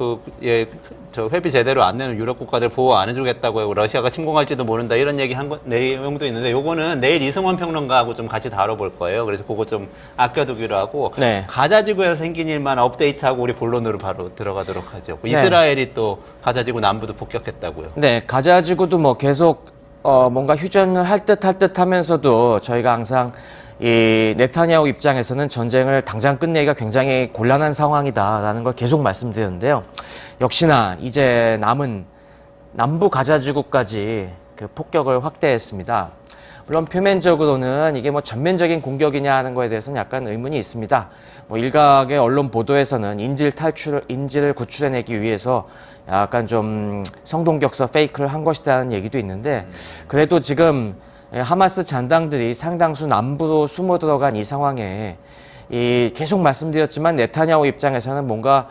저 회비 제대로 안 내는 유럽 국가들 보호 안 해주겠다고 하고 러시아가 침공할지도 모른다 이런 얘기 한 내용도 있는데 요거는 내일 이승원 평론가하고 좀 같이 다뤄볼 거예요. 그래서 그거 좀 아껴두기로 하고 가자지구에서 생긴 일만 업데이트하고 우리 본론으로 바로 들어가도록 하죠. 이스라엘이 또 가자지구 남부도 폭격했다고요. 네, 가자지구도 뭐 계속 뭔가 휴전을 할 듯 하면서도 저희가 항상 이 네타냐후 입장에서는 전쟁을 당장 끝내기가 굉장히 곤란한 상황이다라는 걸 계속 말씀드렸는데요. 역시나 이제 남은 남부 가자지구까지 그 폭격을 확대했습니다. 물론 표면적으로는 이게 뭐 전면적인 공격이냐 하는 거에 대해서는 약간 의문이 있습니다. 뭐 일각의 언론 보도에서는 인질을 구출해내기 위해서 약간 좀 성동격서 페이크를 한 것이라는 얘기도 있는데 그래도 지금 하마스 잔당들이 상당수 남부로 숨어 들어간 이 상황에 계속 말씀드렸지만 네타냐후 입장에서는 뭔가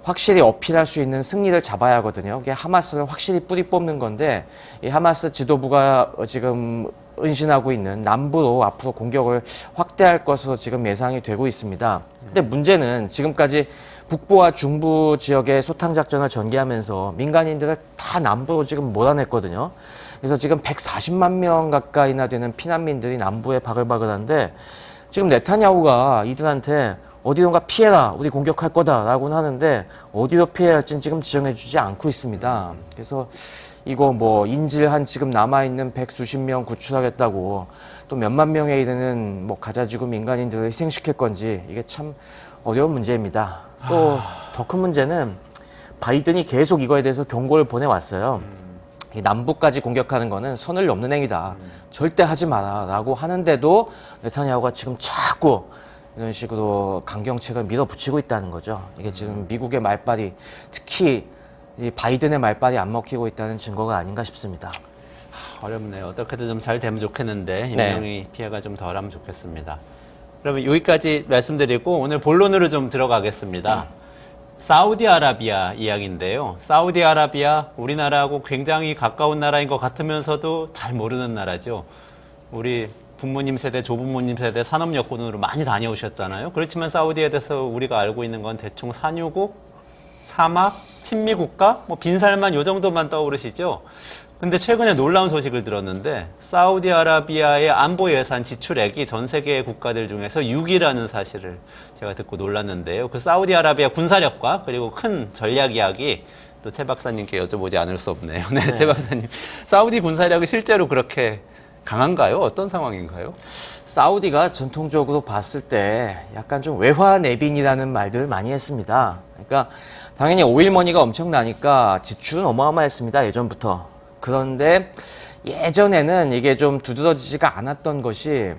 확실히 어필할 수 있는 승리를 잡아야 하거든요. 이게 하마스를 확실히 뿌리 뽑는 건데 이 하마스 지도부가 지금 은신하고 있는 남부로 앞으로 공격을 확대할 것으로 지금 예상이 되고 있습니다. 근데 문제는 지금까지 북부와 중부 지역의 소탕작전을 전개하면서 민간인들을 다 남부로 지금 몰아냈거든요. 그래서 지금 140만 명 가까이나 되는 피난민들이 남부에 바글바글한데 지금 네타냐후가 이들한테 어디론가 피해라, 우리 공격할 거다라고는 하는데 어디로 피해야 할지는 지금 지정해주지 않고 있습니다. 그래서 이거 뭐 인질 한 지금 남아있는 100수십 명 구출하겠다고 또 몇만 명에 이르는 뭐 가자지구 민간인들을 희생시킬 건지 이게 참 어려운 문제입니다. 또 더 큰 문제는 바이든이 계속 이거에 대해서 경고를 보내왔어요. 이 남부까지 공격하는 거는 선을 넘는 행위다. 절대 하지 마라 라고 하는데도 네타냐후가 지금 자꾸 이런 식으로 강경책을 밀어붙이고 있다는 거죠. 이게 지금 미국의 말빨이 특히 이 바이든의 말빨이 안 먹히고 있다는 증거가 아닌가 싶습니다. 어렵네요. 어떻게든 좀 잘 되면 좋겠는데 인명의 피해가 좀 덜하면 좋겠습니다. 그러면 여기까지 말씀드리고 오늘 본론으로 좀 들어가겠습니다. 사우디아라비아 이야기인데요. 사우디아라비아 우리나라하고 굉장히 가까운 나라인 것 같으면서도 잘 모르는 나라죠. 우리 부모님 세대, 조부모님 세대 산업 여건으로 많이 다녀오셨잖아요. 그렇지만 사우디에 대해서 우리가 알고 있는 건 대충 산유국, 사막, 친미 국가, 뭐 빈살만 요 정도만 떠오르시죠. 근데 최근에 놀라운 소식을 들었는데 사우디아라비아의 안보 예산 지출액이 전 세계 국가들 중에서 6위라는 사실을 제가 듣고 놀랐는데요. 그 사우디아라비아 군사력과 그리고 큰 전략 이야기 또 최 박사님께 여쭤보지 않을 수 없네요. 네, 최 박사님. 사우디 군사력이 실제로 그렇게 강한가요? 어떤 상황인가요? 사우디가 전통적으로 봤을 때 약간 좀 외화내빈이라는 말들을 많이 했습니다. 그러니까 당연히 오일머니가 엄청나니까 지출은 어마어마했습니다. 예전부터. 그런데 예전에는 이게 좀 두드러지지가 않았던 것이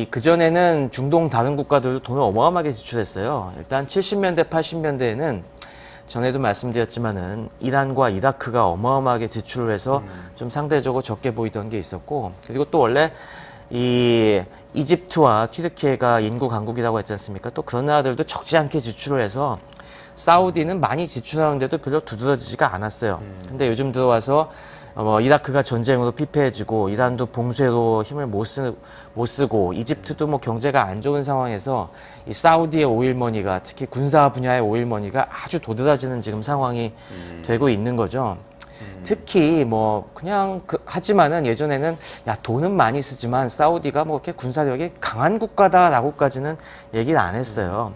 그전에는 중동 다른 국가들도 돈을 어마어마하게 지출했어요. 일단 70년대, 80년대에는 전에도 말씀드렸지만은 이란과 이라크가 어마어마하게 지출을 해서 좀 상대적으로 적게 보이던 게 있었고 그리고 또 원래 이집트와 튀르키예가 인구 강국이라고 했지 않습니까? 또 그런 나라들도 적지 않게 지출을 해서 사우디는 많이 지출하는데도 별로 두드러지지가 않았어요. 근데 요즘 들어와서 이라크가 전쟁으로 피폐해지고 이란도 봉쇄로 힘을 못 쓰고 이집트도 뭐 경제가 안 좋은 상황에서 이 사우디의 오일머니가 특히 군사 분야의 오일머니가 아주 도드라지는 지금 상황이 되고 있는 거죠. 특히 뭐 그냥 하지만은 예전에는 야 돈은 많이 쓰지만 사우디가 뭐 이렇게 군사력이 강한 국가다라고까지는 얘기를 안 했어요.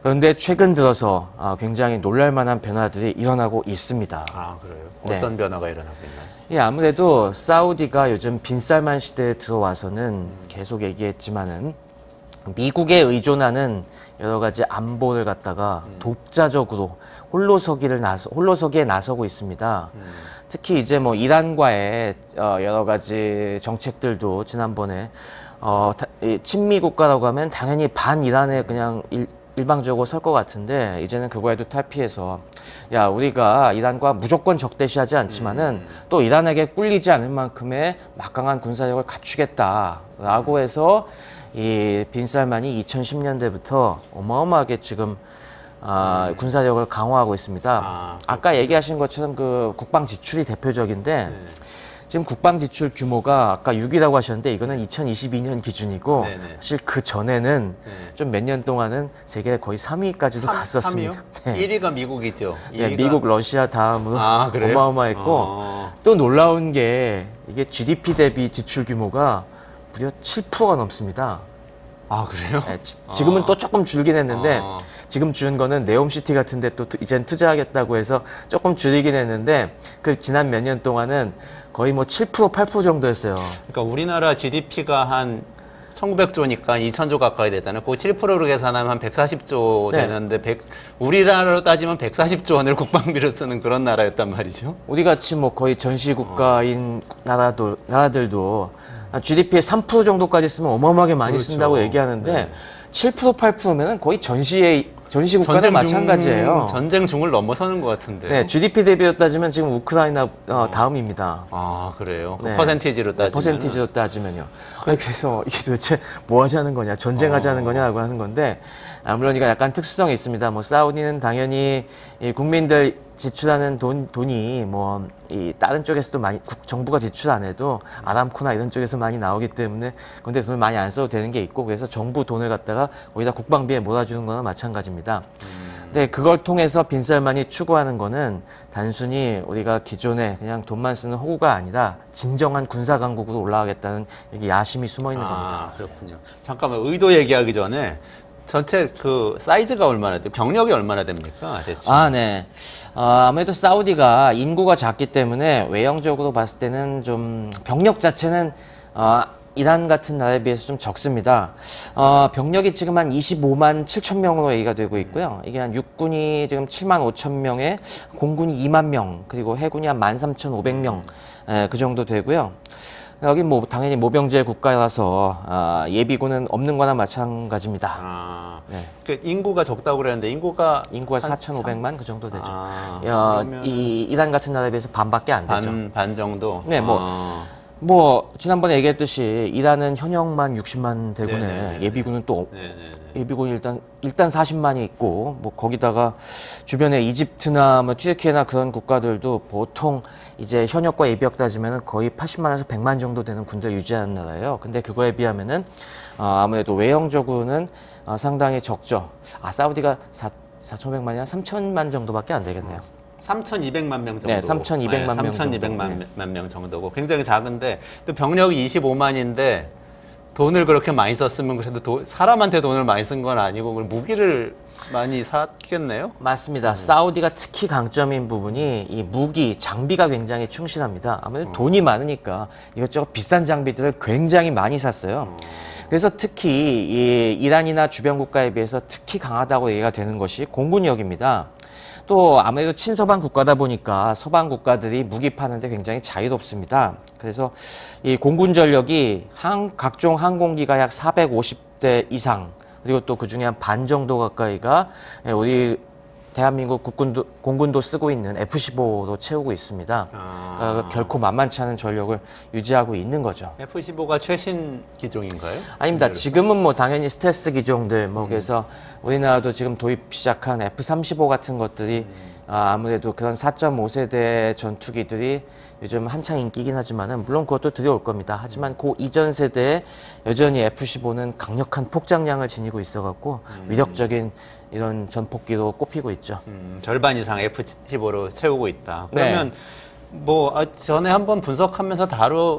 그런데 최근 들어서 굉장히 놀랄만한 변화들이 일어나고 있습니다. 아, 그래요? 네. 어떤 변화가 일어나고 있나요? 예, 아무래도 사우디가 요즘 빈살만 시대에 들어와서는 계속 얘기했지만은 미국에 의존하는 여러 가지 안보를 갖다가 독자적으로 홀로서기에 나서고 있습니다. 특히 이제 뭐 이란과의 여러 가지 정책들도 지난번에 친미 국가라고 하면 당연히 반이란에 그냥 일방적으로 설 것 같은데 이제는 그거에도 탈피해서 야 우리가 이란과 무조건 적대시하지 않지만은 또 이란에게 꿀리지 않을 만큼의 막강한 군사력을 갖추겠다라고 해서 이 빈살만이 2010년대부터 어마어마하게 지금 군사력을 강화하고 있습니다. 아까 얘기하신 것처럼 그 국방 지출이 대표적인데 지금 국방 지출 규모가 아까 6이라고 하셨는데 이거는 2022년 기준이고 사실 그 전에는 좀 몇 년 동안은 세계 거의 3위까지도 갔었습니다. 3위요? 1위가 미국이죠. 네, 미국, 러시아 다음으로 그래요? 어마어마했고 또 놀라운 게 이게 GDP 대비 지출 규모가 무려 7%가 넘습니다. 아, 그래요? 네, 지금은 또 조금 줄긴 했는데 지금 준 거는 네옴시티 같은데 또 이젠 투자하겠다고 해서 조금 줄이긴 했는데 그 지난 몇 년 동안은 거의 뭐 7%, 8% 정도였어요. 그러니까 우리나라 GDP가 한 1900조니까 2000조 가까이 되잖아요. 그 7%로 계산하면 한 140조 네. 되는데 우리나라로 따지면 140조 원을 국방비로 쓰는 그런 나라였단 말이죠. 우리 같이 뭐 거의 전시 국가인 나라들도 GDP의 3% 정도까지 쓰면 어마어마하게 많이 그렇죠. 쓴다고 얘기하는데 7%, 8%면 거의 전시 국가는 마찬가지예요. 전쟁 중을 넘어서는 것 같은데. 네, GDP 대비로 따지면 지금 우크라이나 다음입니다. 아, 그래요? 네. 퍼센티지로 따지면. 퍼센티지로 따지면요. 아니, 그래서 이게 도대체 뭐 하자는 거냐, 전쟁하자는 거냐라고 하는 건데, 물론 이거 약간 특수성이 있습니다. 뭐 사우디는 당연히 이 국민들 지출하는 돈이 뭐 이 다른 쪽에서도 많이 정부가 지출 안 해도 아람코나 이런 쪽에서 많이 나오기 때문에 근데 돈을 많이 안 써도 되는 게 있고 그래서 정부 돈을 갖다가 거기다 국방비에 몰아주는 거나 마찬가지입니다. 근데 그걸 통해서 빈살만이 추구하는 거는 단순히 우리가 기존에 그냥 돈만 쓰는 호구가 아니라 진정한 군사 강국으로 올라가겠다는 여기 야심이 숨어 있는 겁니다. 그렇군요. 잠깐만 의도 얘기하기 전에 전체 그 사이즈가 얼마나 돼요? 병력이 얼마나 됩니까? 대체? 네. 아무래도 사우디가 인구가 작기 때문에 외형적으로 봤을 때는 좀 병력 자체는 이란 같은 나라에 비해서 좀 적습니다. 병력이 지금 한 25만 7천 명으로 얘기가 되고 있고요. 이게 한 육군이 지금 7만 5천 명에 공군이 2만 명, 그리고 해군이 한 13,500명, 그 정도 되고요. 여기 뭐 당연히 모병제 국가라서 예비군은 없는 거나 마찬가지입니다. 네. 그 인구가 적다고 그랬는데 인구가 4,500만 그 정도 되죠. 그러면 이 이란 같은 나라에 비해서 반밖에 안 되죠. 반 정도. 네, 뭐 지난번에 얘기했듯이 이란은 현역만 60만 대군에 네네네. 예비군은 또 네네네. 예비군이 일단 40만이 있고 뭐 거기다가 주변에 이집트나 뭐 튀르키예나 그런 국가들도 보통 이제 현역과 예비역 따지면은 거의 80만에서 100만 정도 되는 군대를 유지하는 나라예요. 근데 그거에 비하면은 아무래도 외형적으로는 상당히 적죠. 사우디가 4,500만이나 3,000만 정도밖에 안 되겠네요. 3,200만 명 정도. 네, 3,200만 명 정도. 3,200만 명 정도고 굉장히 작은데 또 병력이 25만인데 돈을 그렇게 많이 썼으면 그래도 사람한테 돈을 많이 쓴 건 아니고 무기를 많이 샀겠네요? 맞습니다. 사우디가 특히 강점인 부분이 이 무기, 장비가 굉장히 충실합니다. 아무래도 돈이 많으니까 이것저것 비싼 장비들을 굉장히 많이 샀어요. 그래서 특히 이 이란이나 주변 국가에 비해서 특히 강하다고 얘기가 되는 것이 공군력입니다. 또 아무래도 친서방 국가다 보니까 서방 국가들이 무기 파는데 굉장히 자유롭습니다. 그래서 이 공군 전력이 각종 항공기가 약 450대 이상 그리고 또 그중에 한 반 정도 가까이가 우리 대한민국 공군도 쓰고 있는 F-15로 채우고 있습니다. 결코 만만치 않은 전력을 유지하고 있는 거죠. F-15가 최신 기종인가요? 아닙니다. 지금은 뭐 당연히 스텔스 기종들 그래서 우리나라도 지금 도입 시작한 F-35 같은 것들이 아무래도 그런 4.5세대 전투기들이 요즘 한창 인기긴 하지만은 물론 그것도 들여올 겁니다. 하지만 그 이전 세대에 여전히 F-15는 강력한 폭장량을 지니고 있어갖고 위력적인 이런 전폭기로 꼽히고 있죠. 절반 이상 F-15로 채우고 있다. 네. 그러면 전에 한번 분석하면서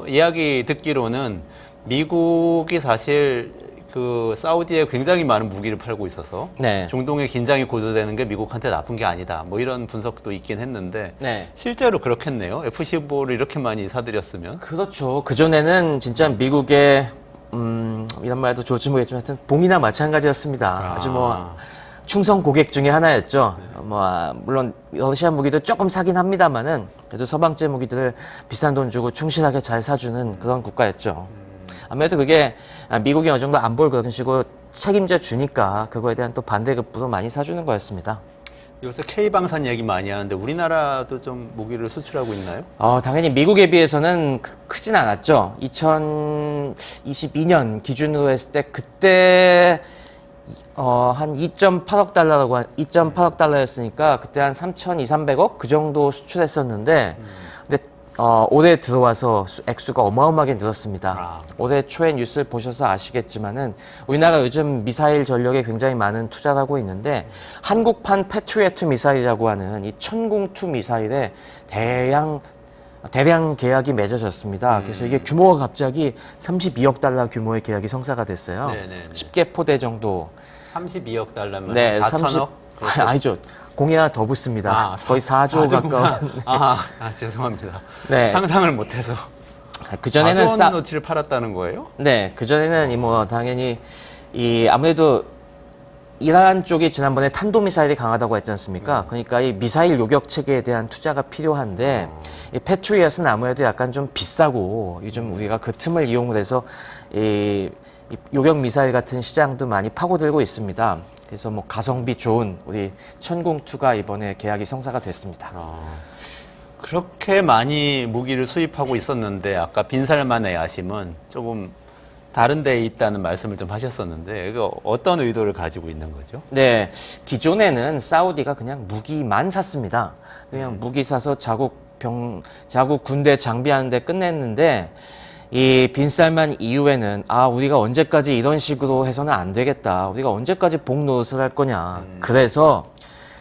이야기 듣기로는 미국이 사실 그 사우디에 굉장히 많은 무기를 팔고 있어서 네. 중동의 긴장이 고조되는 게 미국한테 나쁜 게 아니다. 뭐 이런 분석도 있긴 했는데 네. 실제로 그렇겠네요. F-15를 이렇게 많이 사들였으면. 그렇죠. 그전에는 진짜 미국의 이런 말도 좋을지 모르겠지만 하여튼 봉이나 마찬가지였습니다. 아주 뭐 충성 고객 중에 하나였죠. 물론 러시아 무기도 조금 사긴 합니다만은 그래도 서방제 무기들을 비싼 돈 주고 충실하게 잘 사주는 그런 국가였죠. 아무래도 그게 미국이 어느 정도 안보를 그런 식으로 책임져 주니까 그거에 대한 또 반대급부로 많이 사주는 거였습니다. 요새 K방산 얘기 많이 하는데 우리나라도 좀 무기를 수출하고 있나요? 당연히 미국에 비해서는 크진 않았죠. 2022년 기준으로 했을 때 그때 한 2.8억 달러였으니까 그때 한 3,200~300억 그 정도 수출했었는데 근데 올해 들어와서 액수가 어마어마하게 늘었습니다. 올해 초에 뉴스를 보셔서 아시겠지만은 우리나라 요즘 미사일 전력에 굉장히 많은 투자를 하고 있는데 한국판 패트리어트 미사일이라고 하는 이 천궁2 미사일에 대량 계약이 맺어졌습니다. 그래서 이게 규모가 갑자기 32억 달러 규모의 계약이 성사가 됐어요. 네네네. 10개 포대 정도. 32억 달러면 네, 4천억? 아니죠. 공이 하나 더 붙습니다. 거의 4조 가까운. 죄송합니다. 네. 상상을 못해서. 그전에는 4천원어치를 팔았다는 거예요? 네, 그전에는 당연히 아무래도 이란 쪽이 지난번에 탄도미사일이 강하다고 했지 않습니까? 그러니까 이 미사일 요격 체계에 대한 투자가 필요한데 이 패트리엇은 아무래도 약간 좀 비싸고 요즘 우리가 그 틈을 이용을 해서 이 요격 미사일 같은 시장도 많이 파고들고 있습니다. 그래서 가성비 좋은 우리 천궁2가 이번에 계약이 성사가 됐습니다. 그렇게 많이 무기를 수입하고 있었는데 아까 빈살만의 야심은 조금 다른 데에 있다는 말씀을 좀 하셨었는데 이거 어떤 의도를 가지고 있는 거죠? 네, 기존에는 사우디가 그냥 무기만 샀습니다. 그냥 무기 사서 자국 군대 장비하는 데 끝냈는데 이 빈살만 이후에는 우리가 언제까지 이런 식으로 해서는 안 되겠다. 우리가 언제까지 복 노릇을 할 거냐. 그래서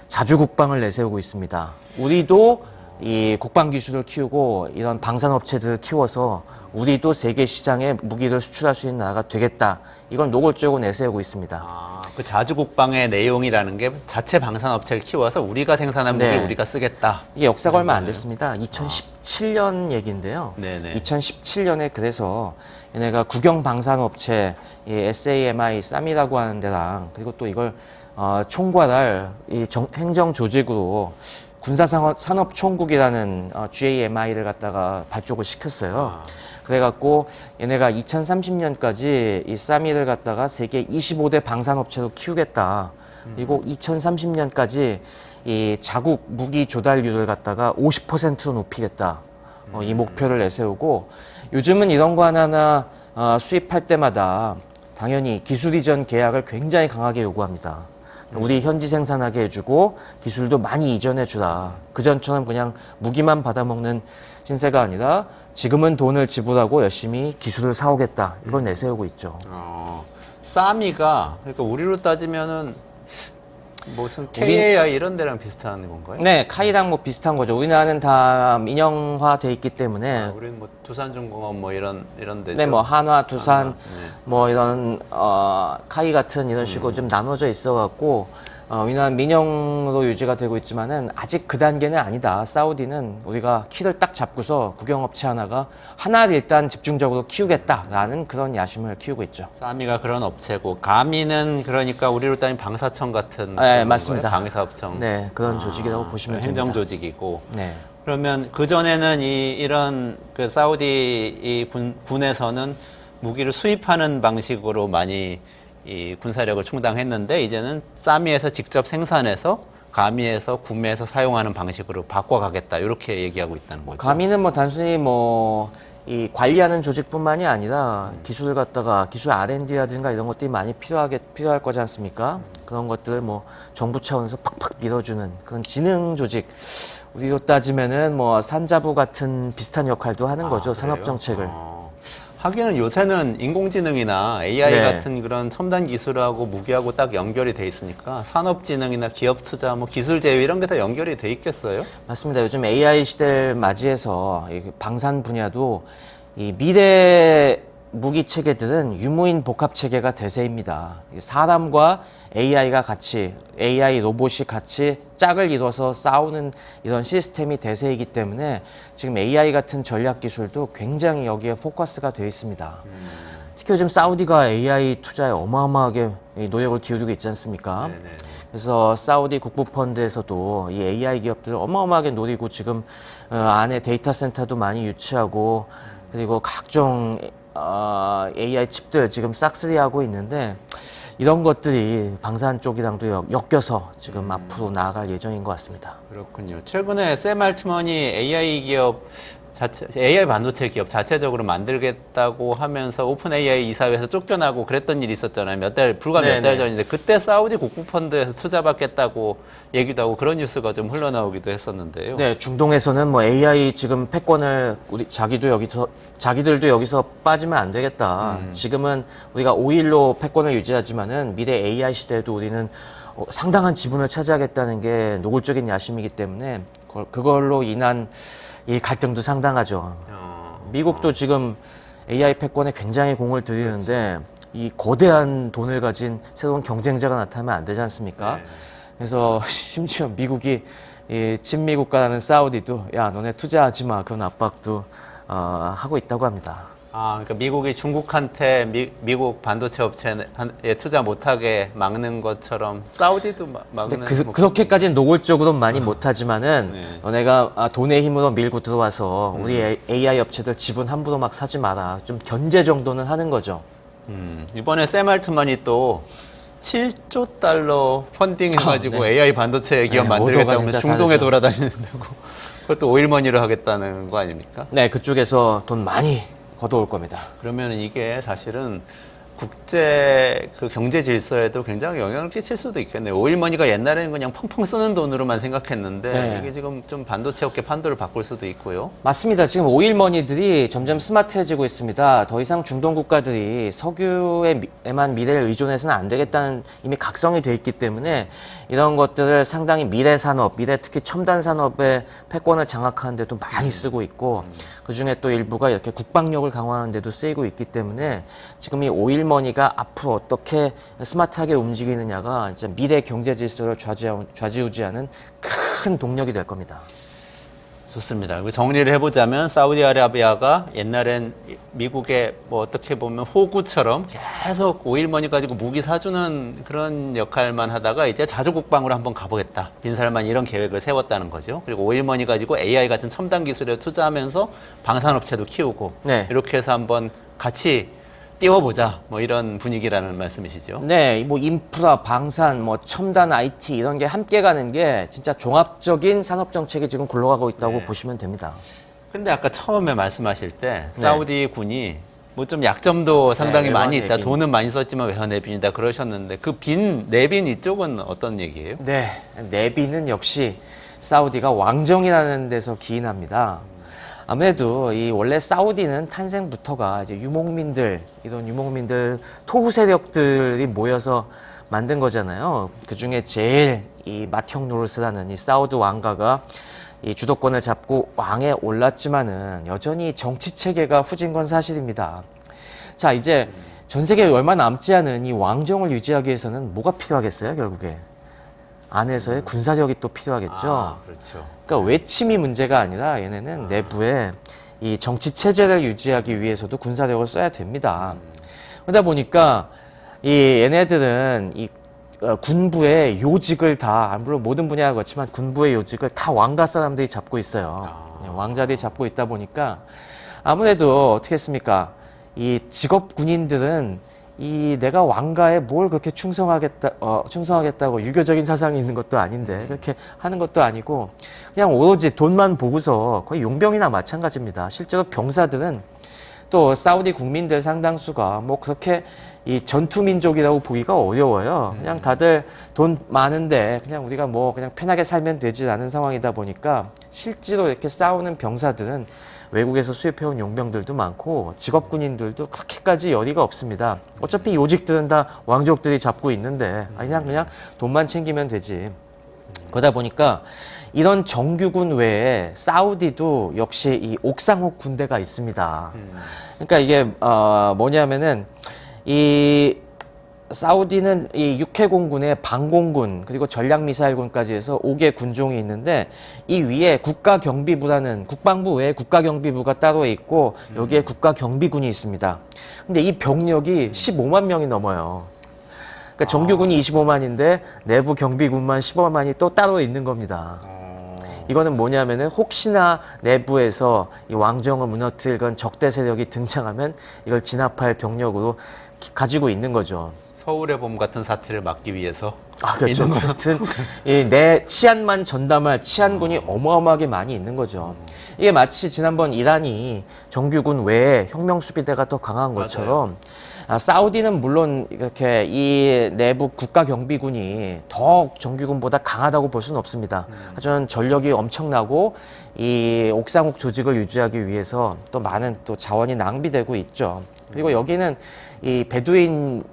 자주 국방을 내세우고 있습니다. 우리도 이 국방 기술을 키우고 이런 방산업체들을 키워서 우리도 세계 시장에 무기를 수출할 수 있는 나라가 되겠다. 이걸 노골적으로 내세우고 있습니다. 그 자주국방의 내용이라는 게 자체 방산업체를 키워서 우리가 생산한 무기를 우리가 쓰겠다. 이게 역사가 얼마 안 됐습니다. 2017년 얘기인데요. 네네. 2017년에 그래서 얘네가 국영방산업체 SAMI 쌈이라고 하는 데랑 그리고 또 이걸 총괄할 행정조직으로 군사산업총국이라는 GAMI를 갖다가 발족을 시켰어요. 그래갖고 얘네가 2030년까지 이 쌈이를 갖다가 세계 25대 방산업체로 키우겠다. 그리고 2030년까지 이 자국 무기 조달률을 갖다가 50%로 높이겠다. 이 목표를 내세우고 요즘은 이런 거 하나하나 수입할 때마다 당연히 기술 이전 계약을 굉장히 강하게 요구합니다. 우리 현지 생산하게 해주고 기술도 많이 이전해주라. 그전처럼 그냥 무기만 받아먹는 신세가 아니라 지금은 돈을 지불하고 열심히 기술을 사오겠다. 이걸 내세우고 있죠. 싸미가 그러니까 우리로 따지면은 무슨 KAI 이런 데랑 비슷한 건가요? 네, 카이랑 비슷한 거죠. 우리나라는 다 민영화돼 있기 때문에. 우리는 투산중공업 이런 데죠. 네, 한화, 두산, 이런 카이 같은 이런 식으로 좀 나눠져 있어갖고 우리나라는 민영으로 유지가 되고 있지만은 아직 그 단계는 아니다. 사우디는 우리가 키를 딱 잡고서 국영업체 하나를 일단 집중적으로 키우겠다라는 그런 야심을 키우고 있죠. 싸미가 그런 업체고 가미는 그러니까 우리로 따지면 방사청 같은. 네, 맞습니다. 방사업청. 네, 그런 조직이라고 보시면 됩니다. 행정조직이고. 네. 그러면 그전에는 이런 그 사우디 군에서는 무기를 수입하는 방식으로 많이 이 군사력을 충당했는데 이제는 싸미에서 직접 생산해서 가미에서 구매해서 사용하는 방식으로 바꿔가겠다 이렇게 얘기하고 있다는 거죠. 가미는 단순히 이 관리하는 조직뿐만이 아니라 기술을 갖다가 기술 R&D라든가 이런 것들이 많이 필요할 거지 않습니까? 그런 것들을 정부 차원에서 팍팍 밀어주는 그런 지능 조직. 우리로 따지면은 산자부 같은 비슷한 역할도 하는 거죠. 산업 정책을. 하기는 요새는 인공지능이나 AI 네. 같은 그런 첨단 기술하고 무기하고 딱 연결이 돼 있으니까 산업진흥이나 기업 투자, 뭐 기술 제휴 이런 게 다 연결이 돼 있겠어요? 맞습니다. 요즘 AI 시대를 맞이해서 이 방산 분야도 이 미래 무기 체계들은 유무인 복합 체계가 대세입니다. 사람과 AI가 같이, AI 로봇이 같이 짝을 이뤄서 싸우는 이런 시스템이 대세이기 때문에 지금 AI 같은 전략 기술도 굉장히 여기에 포커스가 되어 있습니다. 특히 요즘 사우디가 AI 투자에 어마어마하게 이 노력을 기울이고 있지 않습니까? 네네. 그래서 사우디 국부펀드에서도 이 AI 기업들을 어마어마하게 노리고 지금 안에 데이터 센터도 많이 유치하고 그리고 각종 AI 칩들 지금 싹쓸이하고 있는데 이런 것들이 방산 쪽이랑도 엮여서 지금 앞으로 나아갈 예정인 것 같습니다. 그렇군요. 최근에 샘 알트먼이 AI 기업 자체, AI 반도체 기업 자체적으로 만들겠다고 하면서 오픈 AI 이사회에서 쫓겨나고 그랬던 일이 있었잖아요. 불과 몇 달 네네. 전인데 그때 사우디 국부펀드에서 투자받겠다고 얘기도 하고 그런 뉴스가 좀 흘러나오기도 했었는데요. 네, 중동에서는 뭐 AI 지금 패권을 자기들도 여기서 빠지면 안 되겠다. 지금은 우리가 5일로 패권을 유지하지만은 미래 AI 시대에도 우리는 상당한 지분을 차지하겠다는 게 노골적인 야심이기 때문에 그걸로 인한 이 갈등도 상당하죠. 미국도 지금 AI 패권에 굉장히 공을 들이는데 이 거대한 돈을 가진 새로운 경쟁자가 나타나면 안 되지 않습니까? 네. 그래서 심지어 미국이 이 친미 국가라는 사우디도 야 너네 투자하지 마 그런 압박도 하고 있다고 합니다. 그러니까 미국이 중국한테 미국 반도체 업체에 투자 못하게 막는 것처럼 사우디도 막는. 뭐 그렇게까지는 노골적으로는 많이 못하지만은 네. 너네가 돈의 힘으로 밀고 들어와서 우리 AI 업체들 지분 함부로 막 사지 마라. 좀 견제 정도는 하는 거죠. 이번에 샘 알트만이 또 7조 달러 펀딩 해가지고 네. AI 반도체 기업 네, 만들겠다고 오더가 하면서 진짜 중동에 다르죠. 돌아다니는다고 그것도 오일머니로 하겠다는 거 아닙니까? 네, 그쪽에서 돈 많이 걷어올 겁니다. 그러면 이게 사실은 국제 그 경제 질서에도 굉장히 영향을 끼칠 수도 있겠네요. 오일머니가 옛날에는 그냥 펑펑 쓰는 돈으로만 생각했는데 네. 이게 지금 좀 반도체 업계 판도를 바꿀 수도 있고요. 맞습니다. 지금 오일머니들이 점점 스마트해지고 있습니다. 더 이상 중동 국가들이 석유에만 미래를 의존해서는 안 되겠다는 이미 각성이 돼 있기 때문에 이런 것들을 상당히 미래 산업, 특히 첨단 산업의 패권을 장악하는 데도 많이 쓰고 있고 그중에 또 일부가 이렇게 국방력을 강화하는 데도 쓰이고 있기 때문에 지금 이 오일머니가 앞으로 어떻게 스마트하게 움직이느냐가 진짜 미래 경제 질서를 좌지우지하는 큰 동력이 될 겁니다. 좋습니다. 정리를 해보자면 사우디아라비아가 옛날엔 미국의 뭐 어떻게 보면 호구처럼 계속 오일머니 가지고 무기 사주는 그런 역할만 하다가 이제 자주국방으로 한번 가보겠다. 빈살만 이런 계획을 세웠다는 거죠. 그리고 오일머니 가지고 AI 같은 첨단 기술에 투자하면서 방산업체도 키우고 네. 이렇게 해서 한번 같이 띄워보자. 뭐 이런 분위기라는 말씀이시죠. 네, 뭐 인프라, 방산, 뭐 첨단 IT 이런 게 함께 가는 게 진짜 종합적인 산업 정책이 지금 굴러가고 있다고 네. 보시면 됩니다. 근데 아까 처음에 말씀하실 때 사우디 군이 뭐 좀 약점도 상당히 네, 많이 외환 있다. 내빈. 돈은 많이 썼지만 외환 내빈이다 그러셨는데 그 내빈 이쪽은 어떤 얘기예요? 네, 내비는 역시 사우디가 왕정이라는 데서 기인합니다. 아무래도 이 원래 사우디는 탄생부터가 이제 이런 유목민들 토후 세력들이 모여서 만든 거잖아요. 그 중에 제일 이 맏형 노릇을 이 사우드 왕가가 이 주도권을 잡고 왕에 올랐지만은 여전히 정치 체계가 후진 건 사실입니다. 자, 이제 전 세계에 얼마 남지 않은 이 왕정을 유지하기 위해서는 뭐가 필요하겠어요, 결국에? 안에서의 군사력이 또 필요하겠죠. 그렇죠. 그러니까 외침이 문제가 아니라 얘네는 내부에 이 정치 체제를 유지하기 위해서도 군사력을 써야 됩니다. 그러다 보니까 이 얘네들은 이 군부의 요직을 다, 물론 모든 분야가 그렇지만 군부의 요직을 다 왕가 사람들이 잡고 있어요. 왕자들이 잡고 있다 보니까 아무래도 어떻게 했습니까? 이 직업 군인들은 내가 왕가에 뭘 그렇게 충성하겠다고 유교적인 사상이 있는 것도 아닌데 그렇게 하는 것도 아니고 그냥 오로지 돈만 보고서 거의 용병이나 마찬가지입니다. 실제로 병사들은 또 사우디 국민들 상당수가 뭐 그렇게 이 전투민족이라고 보기가 어려워요. 그냥 다들 돈 많은데 그냥 우리가 뭐 그냥 편하게 살면 되지 않은 상황이다 보니까 실제로 이렇게 싸우는 병사들은 외국에서 수입해온 용병들도 많고 직업 군인들도 그렇게까지 열의가 없습니다. 어차피 요직들은 다 왕족들이 잡고 있는데 그냥 돈만 챙기면 되지. 그러다 보니까 이런 정규군 외에 사우디도 역시 이 옥상옥 군대가 있습니다. 그러니까 이게 뭐냐면은 이 사우디는 이 육해공군에 방공군 그리고 전략미사일군까지 해서 5개 군종이 있는데 이 위에 국가경비부라는 국방부 외에 국가경비부가 따로 있고 여기에 국가경비군이 있습니다. 근데 이 병력이 15만 명이 넘어요. 그러니까 정규군이 25만인데 내부 경비군만 15만이 또 따로 있는 겁니다. 이거는 뭐냐면은 혹시나 내부에서 이 왕정을 무너뜨릴 그런 적대 세력이 등장하면 이걸 진압할 병력으로 가지고 있는 거죠. 서울의 봄 같은 사태를 막기 위해서 그렇죠. 있는 거. 하여튼 내 치안만 전담할 치안군이 어마어마하게 많이 있는 거죠. 이게 마치 지난번 이란이 정규군 외에 혁명수비대가 더 강한 것처럼 사우디는 물론 이렇게 이 내부 국가경비군이 더 정규군보다 강하다고 볼 수는 없습니다. 하지만 전력이 엄청나고 이 옥상옥 조직을 유지하기 위해서 또 많은 또 자원이 낭비되고 있죠. 그리고 여기는 이 베두인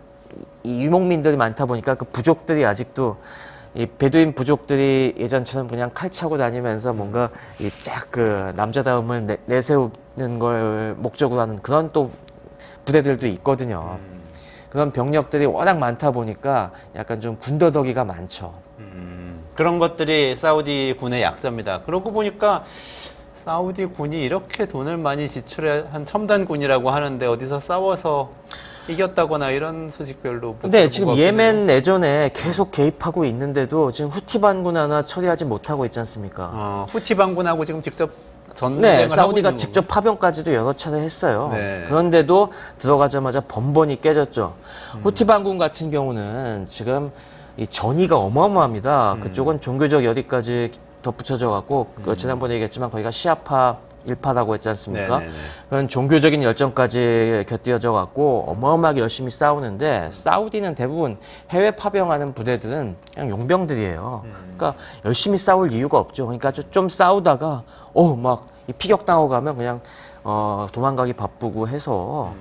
이 유목민들이 많다 보니까 그 부족들이 아직도 이 베두인 부족들이 예전처럼 그냥 칼 차고 다니면서 뭔가 이 쫙 그 남자다움을 내세우는 걸 목적으로 하는 그런 또 부대들도 있거든요. 그런 병력들이 워낙 많다 보니까 약간 좀 군더더기가 많죠. 그런 것들이 사우디 군의 약점이다. 그러고 보니까 사우디 군이 이렇게 돈을 많이 지출해 한 첨단군이라고 하는데 어디서 싸워서 이겼다거나 이런 소식 별로 못 근데 들어본 지금 것 같긴 예멘 해요. 내전에 계속 개입하고 있는데도 지금 후티 반군 하나 처리하지 못하고 있지 않습니까? 후티 반군하고 지금 직접 전쟁을 네, 하고 사우디가 있는 직접 파병까지도 여러 차례 했어요. 네. 그런데도 들어가자마자 번번이 깨졌죠. 후티 반군 같은 경우는 지금 이 전의가 어마어마합니다. 그쪽은 종교적 열의까지 덧붙여져 갖고 지난번에 얘기했지만 거기가 시아파 일파라고 했지 않습니까? 네네네. 그런 종교적인 열정까지 곁들여져 갖고 어마어마하게 열심히 싸우는데 사우디는 대부분 해외 파병하는 부대들은 그냥 용병들이에요. 그러니까 열심히 싸울 이유가 없죠. 그러니까 좀 싸우다가 막 피격당하고 가면 그냥 도망가기 바쁘고 해서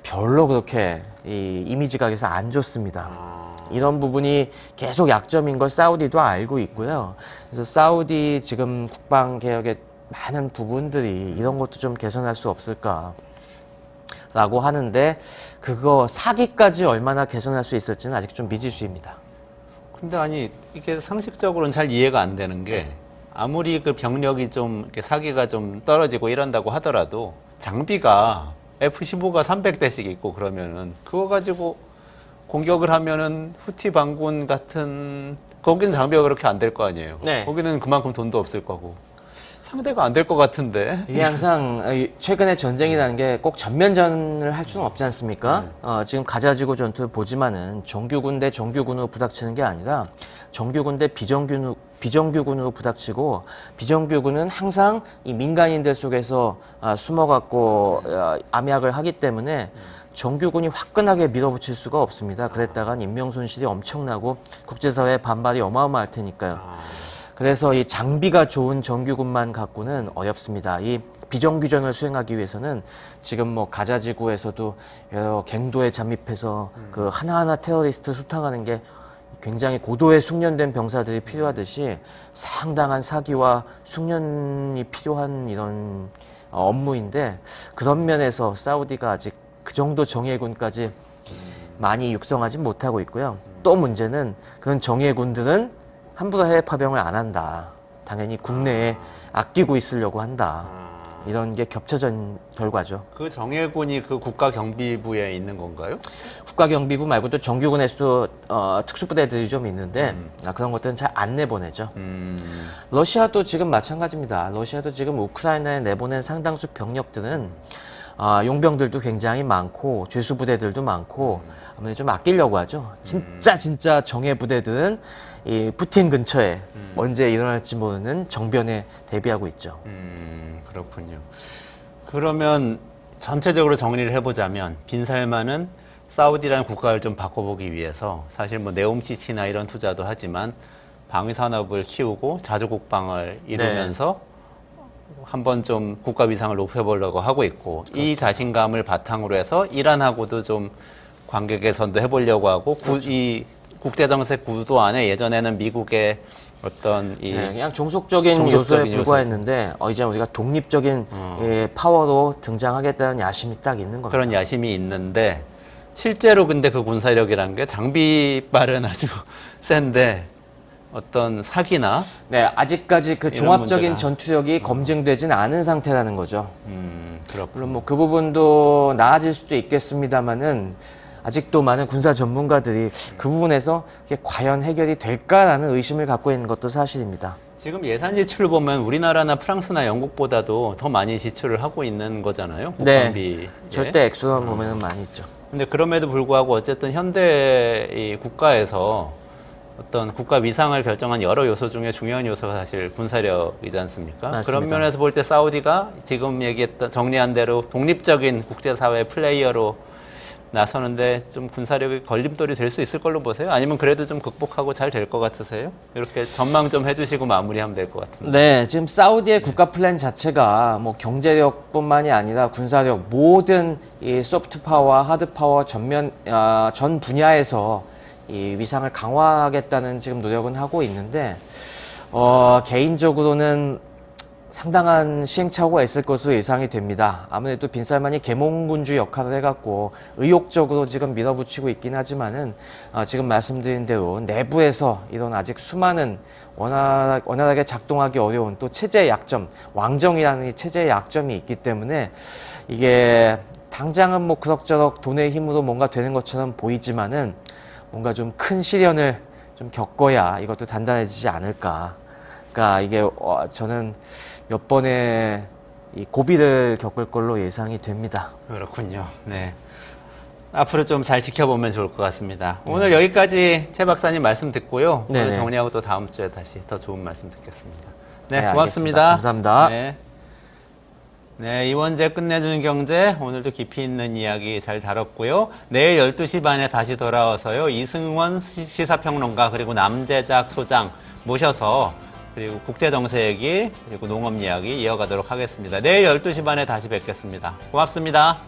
별로 그렇게 이 이미지가 그래서 안 좋습니다. 이런 부분이 계속 약점인 걸 사우디도 알고 있고요. 그래서 사우디 지금 국방 개혁의 많은 부분들이 이런 것도 좀 개선할 수 없을까라고 하는데 그거 사기까지 얼마나 개선할 수 있을지는 아직 좀 미지수입니다. 근데 아니 이게 상식적으로는 잘 이해가 안 되는 게 아무리 그 병력이 좀 이렇게 사기가 좀 떨어지고 이런다고 하더라도 장비가 F-15가 300대씩 있고 그러면은 그거 가지고 공격을 하면은 후티 반군 같은 거기는 장비가 그렇게 안 될 거 아니에요. 네. 거기는 그만큼 돈도 없을 거고 상대가 안 될 것 같은데. 이게 항상 최근에 전쟁이라는 게 꼭 전면전을 할 수는 없지 않습니까? 지금 가자지구 전투를 보지만은 정규군 대 정규군으로 부닥치는 게 아니라 정규군 대 비정규군으로 부닥치고 비정규군은 항상 이 민간인들 속에서 숨어갖고 암약을 하기 때문에 정규군이 화끈하게 밀어붙일 수가 없습니다. 그랬다간 인명 손실이 엄청나고 국제사회의 반발이 어마어마할 테니까요. 그래서 이 장비가 좋은 정규군만 갖고는 어렵습니다. 이 비정규전을 수행하기 위해서는 지금 뭐 가자지구에서도 여러 갱도에 잠입해서 그 하나하나 테러리스트 수탕하는 게 굉장히 고도의 숙련된 병사들이 필요하듯이 상당한 사기와 숙련이 필요한 이런 업무인데 그런 면에서 사우디가 아직 그 정도 정예군까지 많이 육성하지 못하고 있고요. 또 문제는 그런 정예군들은 함부로 해외 파병을 안 한다. 당연히 국내에 아끼고 있으려고 한다. 이런 게 겹쳐진 결과죠. 그 정예군이 그 국가경비부에 있는 건가요? 국가경비부 말고도 정규군에서도 특수부대들이 좀 있는데 그런 것들은 잘 안 내보내죠. 러시아도 지금 마찬가지입니다. 러시아도 지금 우크라이나에 내보낸 상당수 병력들은 용병들도 굉장히 많고 죄수부대들도 많고 아무래도 좀 아끼려고 하죠. 진짜 정예 부대들은 이 푸틴 근처에 언제 일어날지 모르는 정변에 대비하고 있죠. 그렇군요. 그러면 전체적으로 정리를 해보자면 빈살만은 사우디라는 국가를 좀 바꿔보기 위해서 사실 뭐 네옴시티나 이런 투자도 하지만 방위 산업을 키우고 자주국방을 이루면서 한번 좀 국가 위상을 높여보려고 하고 있고 이 자신감을 바탕으로 해서 이란하고도 좀 관계 개선도 해보려고 하고 이 국제정세 구도 안에 예전에는 미국의 어떤 이 그냥 종속적인 요소에 불과했는데 이제 우리가 독립적인 파워로 등장하겠다는 야심이 딱 있는 겁니다. 그런 야심이 있는데 실제로 근데 그 군사력이라는 게 장비빨은 아주 센데 어떤 사기나 아직까지 그 이런 종합적인 문제가. 전투력이 검증되진 않은 상태라는 거죠. 그렇군요. 물론 뭐 그 부분도 나아질 수도 있겠습니다만은 아직도 많은 군사 전문가들이 그 부분에서 이게 과연 해결이 될까라는 의심을 갖고 있는 것도 사실입니다. 지금 예산 지출을 보면 우리나라나 프랑스나 영국보다도 더 많이 지출을 하고 있는 거잖아요. 국방비. 절대 액수만 보면은 많이 있죠. 근데 그럼에도 불구하고 어쨌든 현대 이 국가에서 어떤 국가 위상을 결정한 여러 요소 중에 중요한 요소가 사실 군사력이지 않습니까? 맞습니다. 그런 면에서 볼 때 사우디가 지금 얘기했던 정리한 대로 독립적인 국제사회 플레이어로 나서는데 좀 군사력이 걸림돌이 될 수 있을 걸로 보세요? 아니면 그래도 좀 극복하고 잘 될 것 같으세요? 이렇게 전망 좀 해주시고 마무리하면 될 것 같은데. 네, 지금 사우디의 국가 플랜 자체가 뭐 경제력뿐만이 아니라 군사력 모든 이 소프트 파워, 하드 파워 전 분야에서 이 위상을 강화하겠다는 지금 노력은 하고 있는데 개인적으로는 상당한 시행착오가 있을 것으로 예상이 됩니다. 아무래도 빈살만이 계몽군주 역할을 해갖고 의욕적으로 지금 밀어붙이고 있긴 하지만은 지금 말씀드린 대로 내부에서 이런 아직 수많은 원활하게 작동하기 어려운 또 체제의 약점, 왕정이라는 이 체제의 약점이 있기 때문에 이게 당장은 뭐 그럭저럭 돈의 힘으로 뭔가 되는 것처럼 보이지만은 뭔가 좀 큰 시련을 좀 겪어야 이것도 단단해지지 않을까. 그러니까 이게 저는 몇 번의 이 고비를 겪을 걸로 예상이 됩니다. 그렇군요. 네. 앞으로 좀 잘 지켜보면 좋을 것 같습니다. 오늘 여기까지 최 박사님 말씀 듣고요. 오늘 네네. 정리하고 또 다음 주에 다시 더 좋은 말씀 듣겠습니다. 네, 네, 고맙습니다. 알겠습니다. 감사합니다. 네. 네, 이원재 끝내주는 경제 오늘도 깊이 있는 이야기 잘 다뤘고요. 내일 12시 반에 다시 돌아와서요. 이승원 시사평론가 그리고 남재작 소장 모셔서 그리고 국제정세 얘기 그리고 농업 이야기 이어가도록 하겠습니다. 내일 12시 반에 다시 뵙겠습니다. 고맙습니다.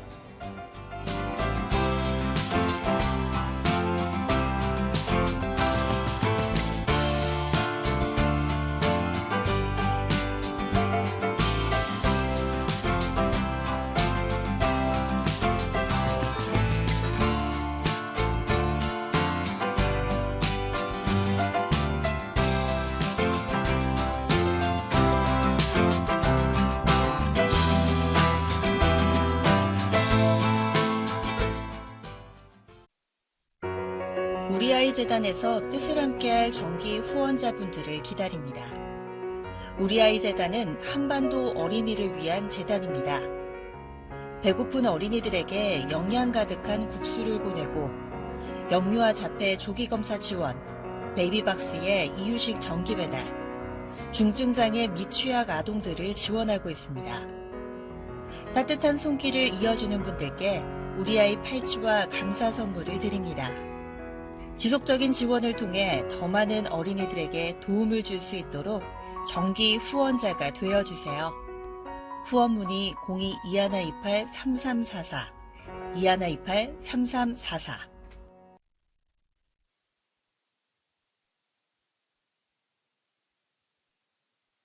우리아이 재단에서 뜻을 함께할 정기 후원자분들을 기다립니다. 우리아이 재단은 한반도 어린이를 위한 재단입니다. 배고픈 어린이들에게 영양 가득한 국수를 보내고 영유아 자폐 조기검사 지원, 베이비박스의 이유식 정기 배달, 중증장애 및 취약 아동들을 지원하고 있습니다. 따뜻한 손길을 이어주는 분들께 우리아이 팔찌와 감사 선물을 드립니다. 지속적인 지원을 통해 더 많은 어린이들에게 도움을 줄 수 있도록 정기 후원자가 되어주세요. 후원 문의 02-2128-3344, 2128-3344